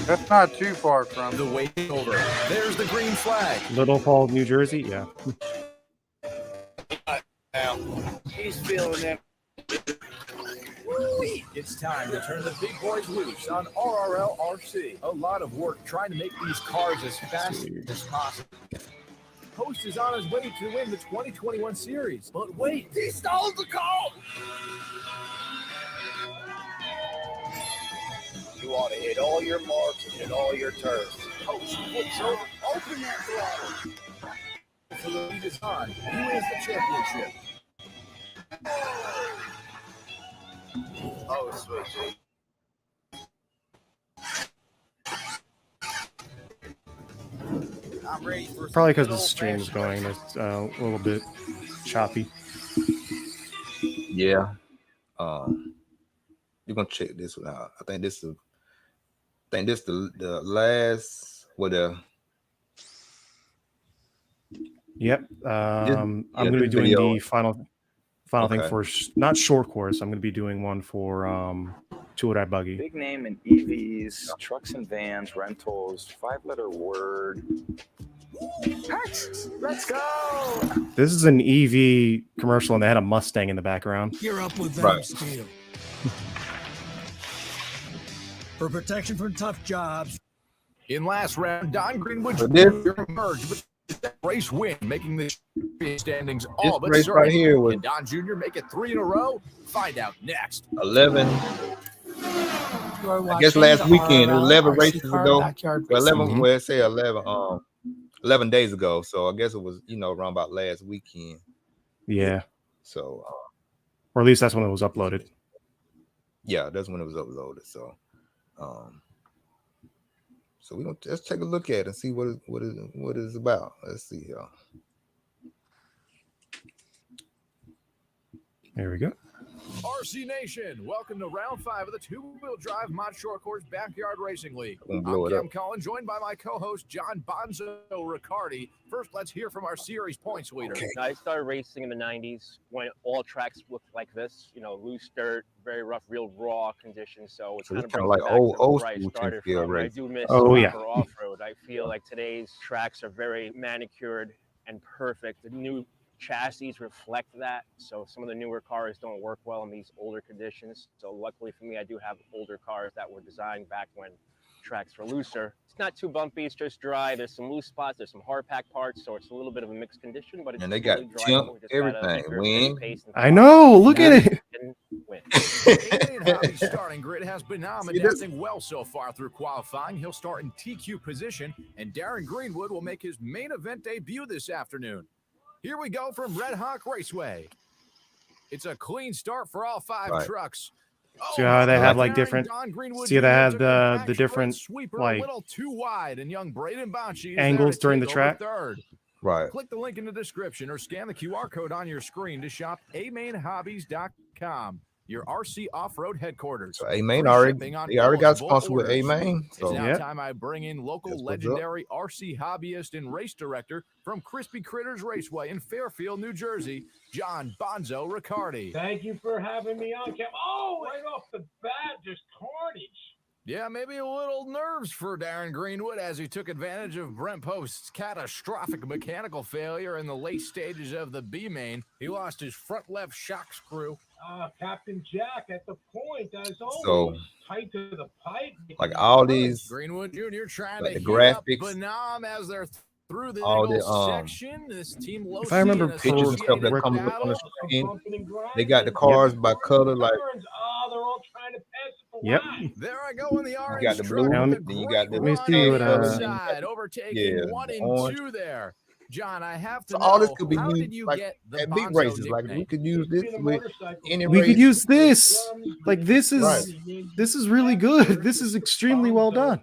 That's not too far from the wait over. There's the green flag. Little Falls, New Jersey, yeah. Now, he's feeling them. It's time to turn the big boys loose on RRL RC. A lot of work trying to make these cars as fast as possible. Post is on his way to win the 2021 series. But wait, he stalled the call. You ought to hit all your marks and all your turns. Post flips over. Open that throttle. For the lead is on. He wins the championship. Oh, sweet. I'm ready for Probably because the stream is going, it's a little bit choppy. Yeah. You're gonna check this one out. I think this is the last Yep. I'm going to be doing the final thing for not short course. I'm going to be doing one for two-wheel buggy. Big name in EVs, trucks and vans, rentals, 5-letter word. Let's go. This is an EV commercial, and they had a Mustang in the background. You're up with them, Steel. For protection from tough jobs. In last round, Don Greenwood Jr. emerged with the race win, making the standings all but certain. Right here with Can Don Jr. make it 3 in a row? Find out next. 11. I guess last weekend, 11 races ago. Well, 11. Well, let's say 11. 11 days ago. So I guess it was around about last weekend. Yeah. So. Or at least that's when it was uploaded. Yeah, that's when it was uploaded. So. So we're gonna just take a look at it and see what it's about. Let's see here. There we go. RC Nation, welcome to round 5 of the two-wheel drive Mod Short Course Backyard Racing League. Gonna I'm blow it Cam up. Collin, joined by my co-host John Bonzo Riccardi. First, let's hear from our series points leader. Now, I started racing in the 90s when all tracks looked like this, loose dirt, very rough, real raw conditions. So it So kind it's of kind of brings like me back old to where I school started 10 from. I race. do miss Oh, yeah. proper off-road. I feel like today's tracks are very manicured and perfect. The new chassis reflect that. So some of the newer cars don't work well in these older conditions. So luckily for me, I do have older cars that were designed back when tracks were looser. It's not too bumpy, it's just dry. There's some loose spots, there's some hard pack parts, so it's a little bit of a mixed condition, but it's And they got really temp, drivable. Just gotta everything. keep your Wing. pace and I know. Look at it. and win. A-Main Hobby's starting grid has Benam See this? adapting well so far through qualifying. He'll start in TQ position, and Darren Greenwood will make his main event debut this afternoon. Here we go from Red Hawk Raceway. It's a clean start for all 5 Right. trucks. See how they have, like, Darren different- Don Greenwood see how they Jr. have took the a back straight different, sweeper like, a little too wide, and young Braden Bonchi is angles there to during the take over track? third. Right. Click the link in the description or scan the QR code on your screen to shop amainhobbies.com, your RC off-road headquarters. So A-Main Free already, shipping on they already got eligible sponsored with orders. A-Main. It's So now Yep. time I bring in local That's what's up. legendary RC hobbyist and race director from Crispy Critters Raceway in Fairfield, New Jersey, John Bonzo Riccardi. Thank you for having me on, Cam. Oh, right off the bat, just carnage. Yeah, maybe a little nerves for Darren Greenwood as he took advantage of Brent Post's catastrophic mechanical failure in the late stages of the B-main. He lost his front left shock screw. Captain Jack at the point, as always. So, Tight to the pipe. like all these, Greenwood Jr. trying like to the heat up graphics, Benam as they're through the all the middle section. This team If I remember pictures and stuff that Rick- comes up on the Some screen, bumping and grinding. they got the cars by color. Like They're all trying to pass it for Yep. line. There I go in the orange got the truck blue, with a then you great got the- Let me run see on what, the uh, outside, overtaking yeah, 1 and orange. 2 there. John, I have to So know, all this could be how used did you like get the at big Bonzo races. Like nickname? we could use this Being a with motorcycle, any We race. could use this. Like, this is Right. this is really good. This is extremely well done.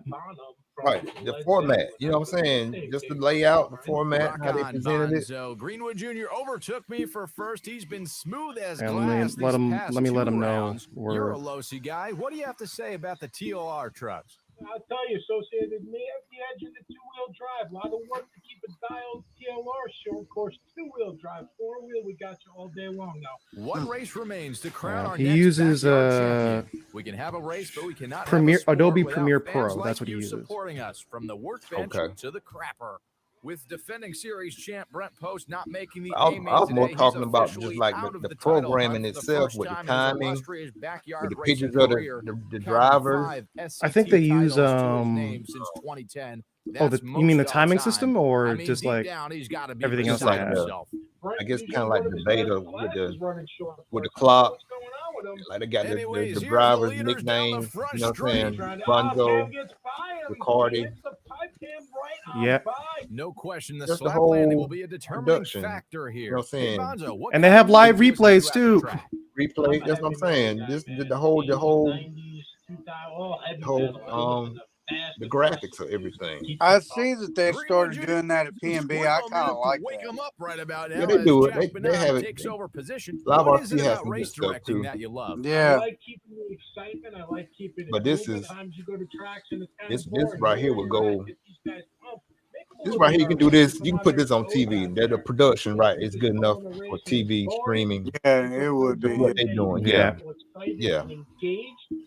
Right, the format. You know what I'm saying? Just the layout, the format, Rock how they on, presented it. Bonzo. Greenwood Jr. overtook me for first. He's been smooth as And glass let these him past let me let 2 him know rounds. You're a we're Ielasi guy. What do you have to say about the TLR trucks? I'll tell you, Associated may have the edge in the two-wheel drive. A lot of work to keep a dialed TLR show. Of course, two-wheel drive, four-wheel, we got you all day long now. One race remains to crown Yeah, our he next uses, backyard champion. We can have a race, but we cannot Premiere- have a sport Adobe without Premiere fans Pro, like that's what he you uses. supporting us from the workbench Okay. to the crapper. With defending series champ Brent Post not making the I A-main was more today, he's talking about just officially like out the of the title programming hunt for the itself first with the time in his timing, illustrious backyard with the racing pictures of career. the Counting drivers. 5 I think they SCT use titles to his name since 2010. oh, That's you mean the most timing all-time. system or I mean, just deep like down, he's got to be everything else Just I beside like have? himself. I guess kind of like the beta with the clock. Like they got Anyways, the here's drivers' the leaders down the nicknames. front You know what I'm saying? straight. Bonzo, Riccardi. Yeah. No question, the Just the slap landing whole will be a determining production. factor here. You know what I'm Hey, saying? Bonzo, what And they kind have of live music replays was throughout the too. track? Replay. That's what I'm saying. Just the whole the graphics of everything. I see that they Greenwood started Jr. doing that at P&B. I kind of like Wake that. him up right about now. Yeah, they do as it. Jack They Benam have it. takes over position. A lot of What is RC it has about some good race stuff, directing too. that you love? I Yeah. like keeping the excitement. I like keeping it But this moving. is- Times you go to tracks and it's kind This of this boring. right here would You're go. at, get these guys pumped. Make them a This little right here, you can do nervous. this. Put You can them put their this on toes TV. out The there. production, right, is If good it's enough going to race for and it's TV boring, streaming. Yeah, it would be. What they doing? Yeah. Yeah.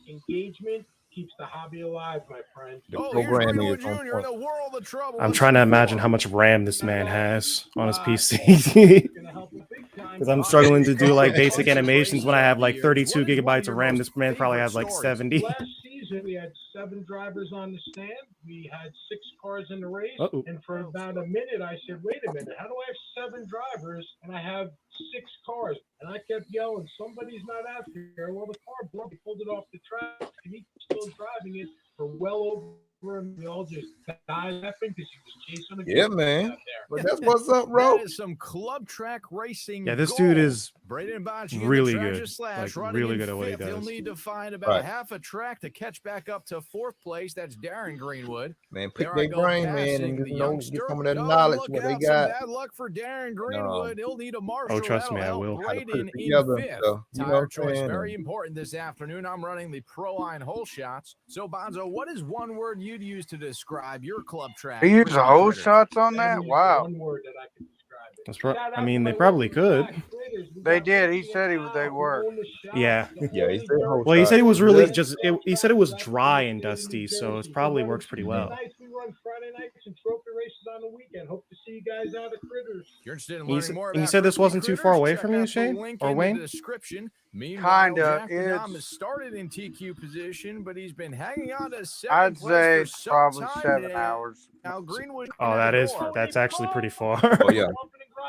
Engagement keeps the hobby alive, my friend. The Here's programming Greenwood is on Jr. in point. a world of trouble. I'm as trying to he imagine falls. how much RAM this man has on his PC. It's gonna help him big time. Because I'm struggling to do like basic animations when I have like 32 gigabytes of RAM. This man probably has like 70. Last season, we had 7 drivers on the stand. We had 6 cars in the race. Uh-oh. And for about a minute, I said, wait a minute, how do I have 7 drivers and I have 6 cars? And I kept yelling, somebody's not out here. Well, the car broke. He pulled it off the track, and he's still driving it for well over a minute. We all just died laughing because he was chasing a Yeah, goat man. out there. But that's what's up, bro. That is some club track racing. Yeah, this dude gold. is Braden Bocci really in the good. Treasure Slash, Like, running really in good at what he fifth. He'll does. need to find about half a track to catch back up to fourth place. That's Darren Greenwood. Man, pick There I their go brain, man, passing and the get youngster. some of that Oh, knowledge look what they out, some got. bad luck for Darren Greenwood. He'll need a marshal. Oh, trust me, I That'll will. help How to put Braden it in together. fifth. So, you know Tire what I'm choice, saying? very important this afternoon. I'm running the Proline hole shots. So, Bonzo, what is one word you'd use to describe your club track? He used Frisbee hole critters? shots on That that? is Wow. one word that I can describe it. That's right. Shout I out mean, to they my probably local could. track critters. We They got did. He Ricky said and they Al who were. own the shop. Yeah. The Yeah, he Holy said Dirt whole Well, he shot. said it was Track really Good. just. Track He said it was Track dry and Track dusty, New so it Jersey. probably We run works pretty well. Tuesday nights, we run Friday nights and trophy races on the weekend. Hope to see you guys out at Critters. If you're interested in And you learning said- more and you about said this Frisbee wasn't too far critters, away check from you, out the Shane? link Or in Wayne? the description. Meanwhile, Kinda. Jack Benham has It's, started in TQ position, but he's been hanging on to second I'd place say for it's some probably time 7 now. hours. Now Greenwood. Oh, that's actually pretty far. Oh yeah.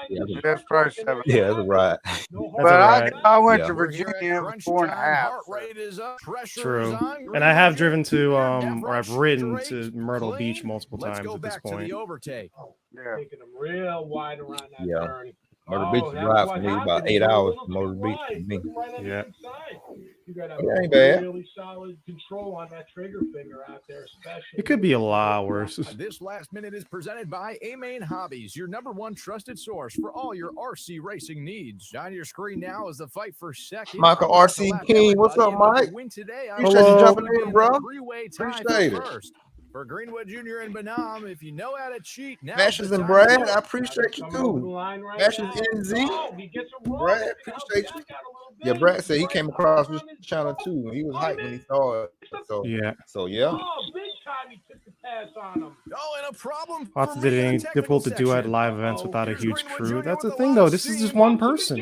Yeah, That's probably 7 yeah, that's right. That's But all right. I went Yeah. to We're here Virginia. at It was crunch 4.5. time. Heart So. rate is up. Pressure True. is on. And I have driven Greenwood to Jr., or I've Death ridden Rush, to Drake, Myrtle clean. Beach multiple Let's times go at this back to point. the overtake. Yeah. Taking them real wide around that Yeah. turn. Myrtle Beach Oh, that's drive what for me about happened. 8 It went a hours little from too Myrtle Beach wide. for me. Took 'em right on the Yeah. inside. You got to It ain't have bad. really solid control on that trigger finger out there, especially. It could be a lot worse. This last minute is presented by A-Main Hobbies, your #1 trusted source for all your RC racing needs. On your screen now is the fight for second. Michael I would like to RC lap King, what's everybody, up, and with the Mike? win today, I Appreciate you would jumping be in, bro. a three-way tie Appreciate for it. first. For Greenwood Jr. and Benham, if you know how to cheat, now Mashes and Brad, I appreciate you Coming over the too. line right Mashes now. NZ, Oh, he gets a roll. Brad, It helps appreciate Jack you. out a little bit. Yeah, Brad said he Right came up across on this his channel toe. too. He was Oh, hyped when he saw it. So Yeah. yeah. Oh, big time he took the pass on him. Oh, and a problem Lots for of me in the it technical difficult to do at section. live events without a Here's huge Greenwood crew. Jr. That's the with thing, lot though. of This is just steam. one person.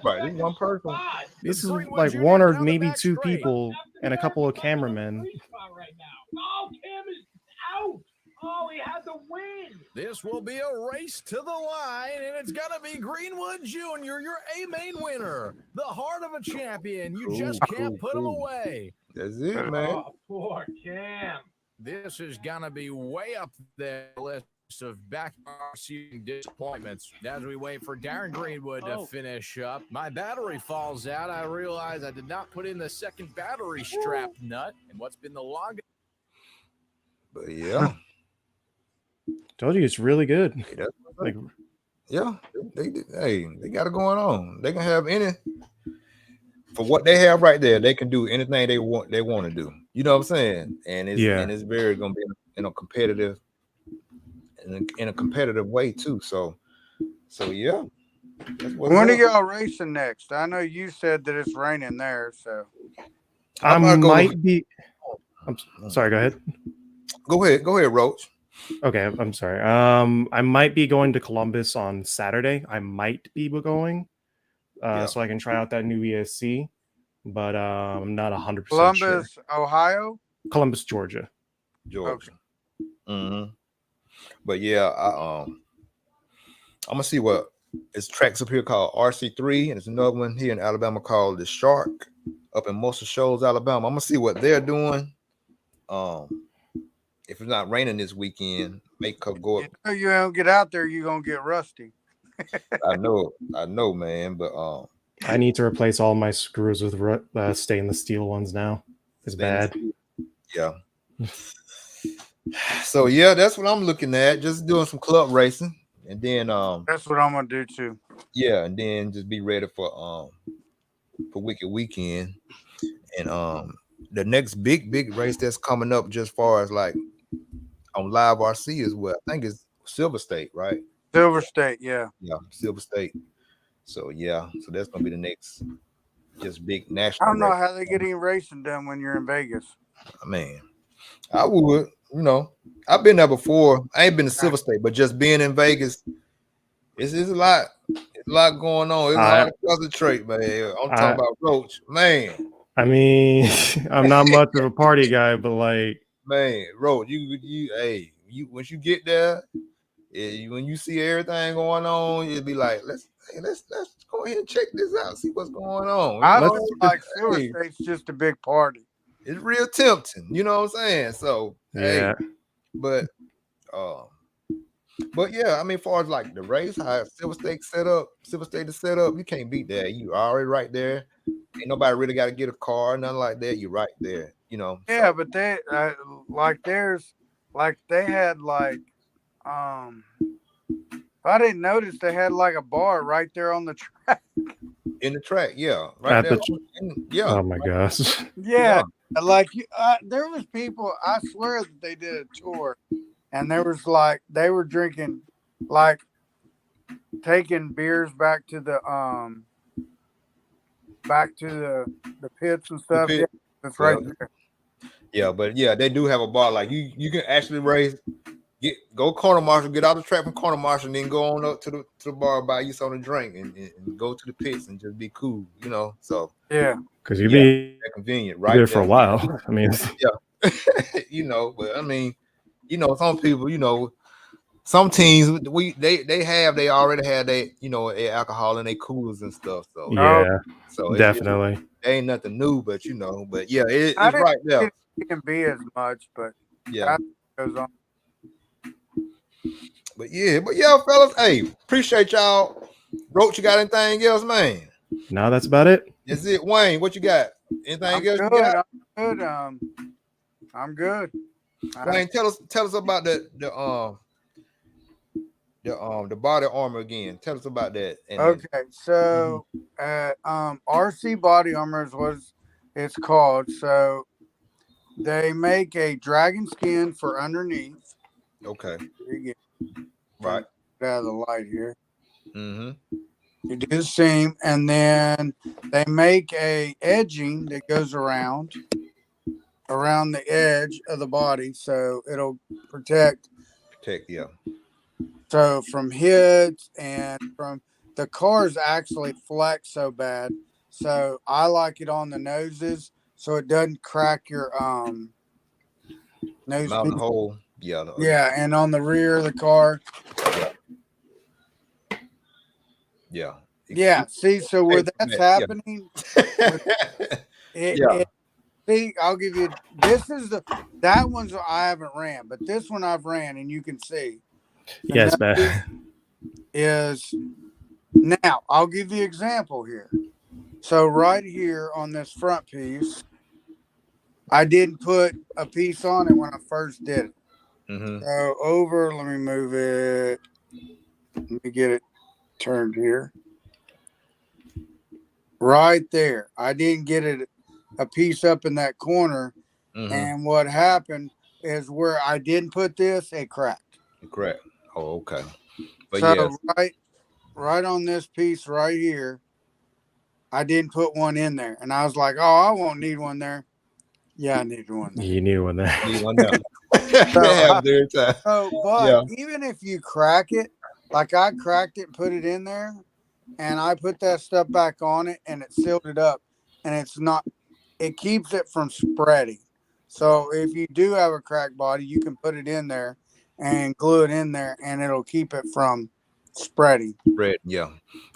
Right, this is one person. This is Greenwood like Jr. one or down the maybe back two straight. people and a couple of cameramen. Right now. Oh, Cam is out. Oh, he had the win. This will be a race to the line, and it's going to be Greenwood Jr., your A-Main winner. The heart of a champion. You just can't put him away. That's it, man. Oh, poor Cam. This is going to be way up there list of backyard seating disappointments as we wait for Darren Greenwood to finish up. My battery falls out. I realize I did not put in the second battery strap nut, and what's been the longest. But yeah. Told you it's really good. Hey, that's what's up. Like, Yeah, they got it going on. They can have any for what they have right there. They can do anything they want to do. You know what I'm saying? And it's very gonna be in a competitive way too. So yeah. When are y'all racing next? I know you said that it's raining there, so I might be. I'm sorry. Go ahead. Go ahead, Roach. Okay, I'm sorry. I might be going to Columbus on Saturday. I might be going, so I can try out that new ESC, but I'm not 100% Columbus, sure. Ohio, Columbus, Georgia. Georgia. Okay. But yeah, I'm gonna see what it's tracks up here called RC3, and there's another one here in Alabama called the Shark up in Muscle Shoals, Alabama. I'm gonna see what they're doing. If it's not raining this weekend, make go up. you don't get out there, you're gonna get rusty. I know, man. But I need to replace all my screws with stainless steel ones now. It's bad. Yeah. So yeah, that's what I'm looking at. Just doing some club racing, and then that's what I'm gonna do too. Yeah, and then just be ready for Wicked Weekend, and the next big race that's coming up, just far as like on Live RC as well. I think it's Silver State, right? Silver State, yeah, Silver State. So yeah, so that's gonna be the next just big national. I don't know race. how they get any racing done when you're in Vegas. Man, I would, I've been there before. I ain't been to Silver State, but just being in Vegas, it's a lot. It's a lot going on. It's hard to concentrate, man. I'm talking about Roach, man. I mean, I'm not much of a party guy, but like, man, Roach, you once you get there, when you see everything going on, you'll be like, let's go ahead and check this out, see what's going on. I feel like Silver State's just a big party. It's real tempting, you know what I'm saying? So yeah, but But yeah, I mean, as far as like the race, how Silver State is set up, you can't beat that. You already right there. Ain't nobody really got to get a car, nothing like that. You're right there, you know. Yeah, So but they they had um I didn't notice they had like a bar right there on the track. in the track, yeah, right At there. the Yeah, oh my gosh. Yeah, like there was people. I swear that they did a tour, and there was like they were drinking, like taking beers back to the pits and the stuff. Yeah, pit. that's right Yeah, there. yeah, but yeah, they do have a bar. Like you can actually race. Go corner marshal, get out the track from corner marshal, and then go on up to the bar, buy you something to drink, and go to the pits and just be cool, you know. So Yeah, Because you'd yeah, be they're convenient, right there for a there. while. I mean, Yeah, you know. But I mean, you know, some people, you know, some teams they already had their alcohol in their coolers and stuff. So oh, yeah, it definitely. ain't nothing new, but you know, but yeah, I it's didn't right there. get B&B as much, but Yeah, that goes on. but yeah, fellas, hey, appreciate y'all. Roach, you got anything else, man? Now that's about it. That's it, Wayne. What you got? I'm Anything else you good. got? I'm good. I'm good. Wayne, tell us about the body armor again. Tell us about that. And then Okay, so RC Body Armor is what it's called. So they make a dragon skin for underneath. okay, Here you right. get out of the light here. Mm-hmm. You do the seam, and then they make a edging that goes around the edge of the body, so it'll protect. Protect, yeah. So from hits and from the cars actually flex so bad. So I like it on the noses so it doesn't crack your nose Mountain piece. hole, yeah. Yeah, and on the rear of the car. Yeah. Yeah, see, so where that's Yeah. happening, Yeah. see, I'll give you that one's I haven't ran, but this one I've ran, and you can see the Yes, nose man. is now. I'll give you an example here. So right here on this front piece, I didn't put a piece on it when I first did it. Mm-hmm. So over, let me move it. Let me get it turned here. Right there. I didn't get it a piece up in that corner. Mm-hmm. And what happened is where I didn't put this, it cracked. Correct. Oh, okay. But So yes. right on this piece right here, I didn't put one in there. And I was like, oh, I won't need one there. Yeah, I need one there. You knew one there. Need one now. But Yeah. even if you crack it, like I cracked it and put it in there, and I put that stuff back on it, and it sealed it up, and it keeps it from spreading. So if you do have a cracked body, you can put it in there and glue it in there, and it'll keep it from spreading. Red, yeah.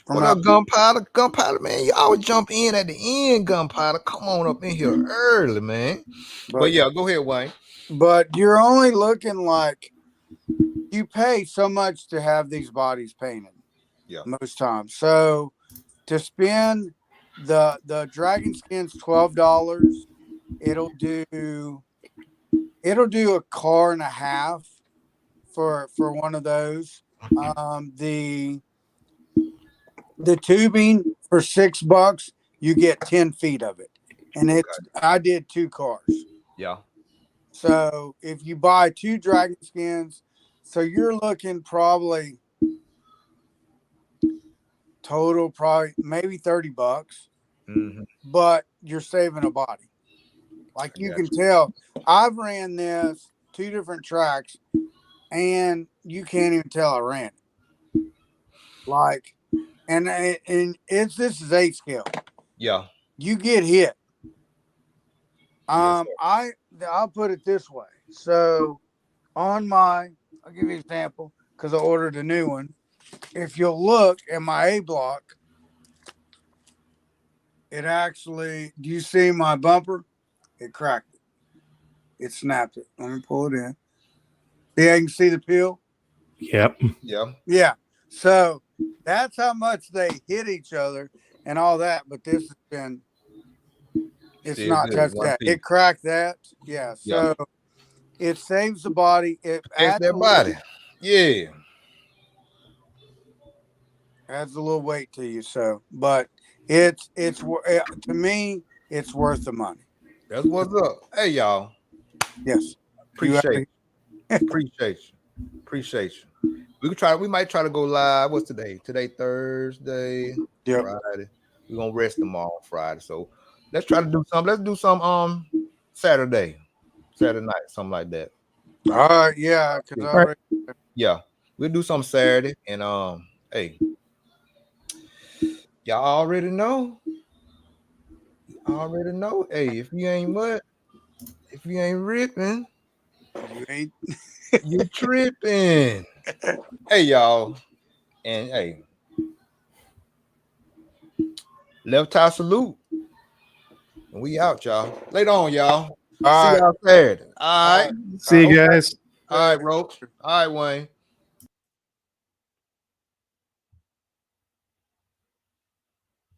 From What up, Gunpowder? Gunpowder, man. You always jump in at the end, Gunpowder. Come on up in here early, man. But yeah, go ahead, Wayne. But you're only looking like you pay so much to have these bodies painted. Yeah. Most times. So to spend the dragon skin's $12, it'll do a car and a half for one of those. The tubing for $6, you get 10 feet of it. And I did 2 cars. Yeah. So if you buy 2 dragon skins, so you're looking probably total probably maybe $30, Mm-hmm. but you're saving a body. Like you can tell, I've ran this 2 different tracks, and you can't even tell I ran it. Like, and this is 8 scale. Yeah. You get hit. Yes, I'll put it this way. So I'll give you an example because I ordered a new one. If you'll look at my A block, it actually, do you see my bumper? It cracked it. It snapped it. Let me pull it in. See, I can see the peel. Yep. Yeah. Yeah. So that's how much they hit each other and all that. But this has been, it's Still not good. touched One that. piece. It cracked that. Yeah. Yeah. So it saves the body. It Protects their body. Yeah. adds a little weight to you. So, but to me, it's worth the money. That's what's up. Hey, y'all. Yes. You Appreciate you. Appreciate you. Appreciate you. We might try to go live. What's today? Today, Thursday, Yep. Friday. We're gonna rest tomorrow on Friday. So let's try to do something. Let's do some Saturday night, something like that. All right. Yeah. Because I already. Yeah. We'll do something Saturday. And hey, y'all already know. Hey, if you ain't ripping, You ain't. you tripping. Hey, y'all. And hey, left eye salute. And we out, y'all. Later on, y'all. All See right. y'all Saturday. All right. See you guys. All right, Roach. All right, Wayne.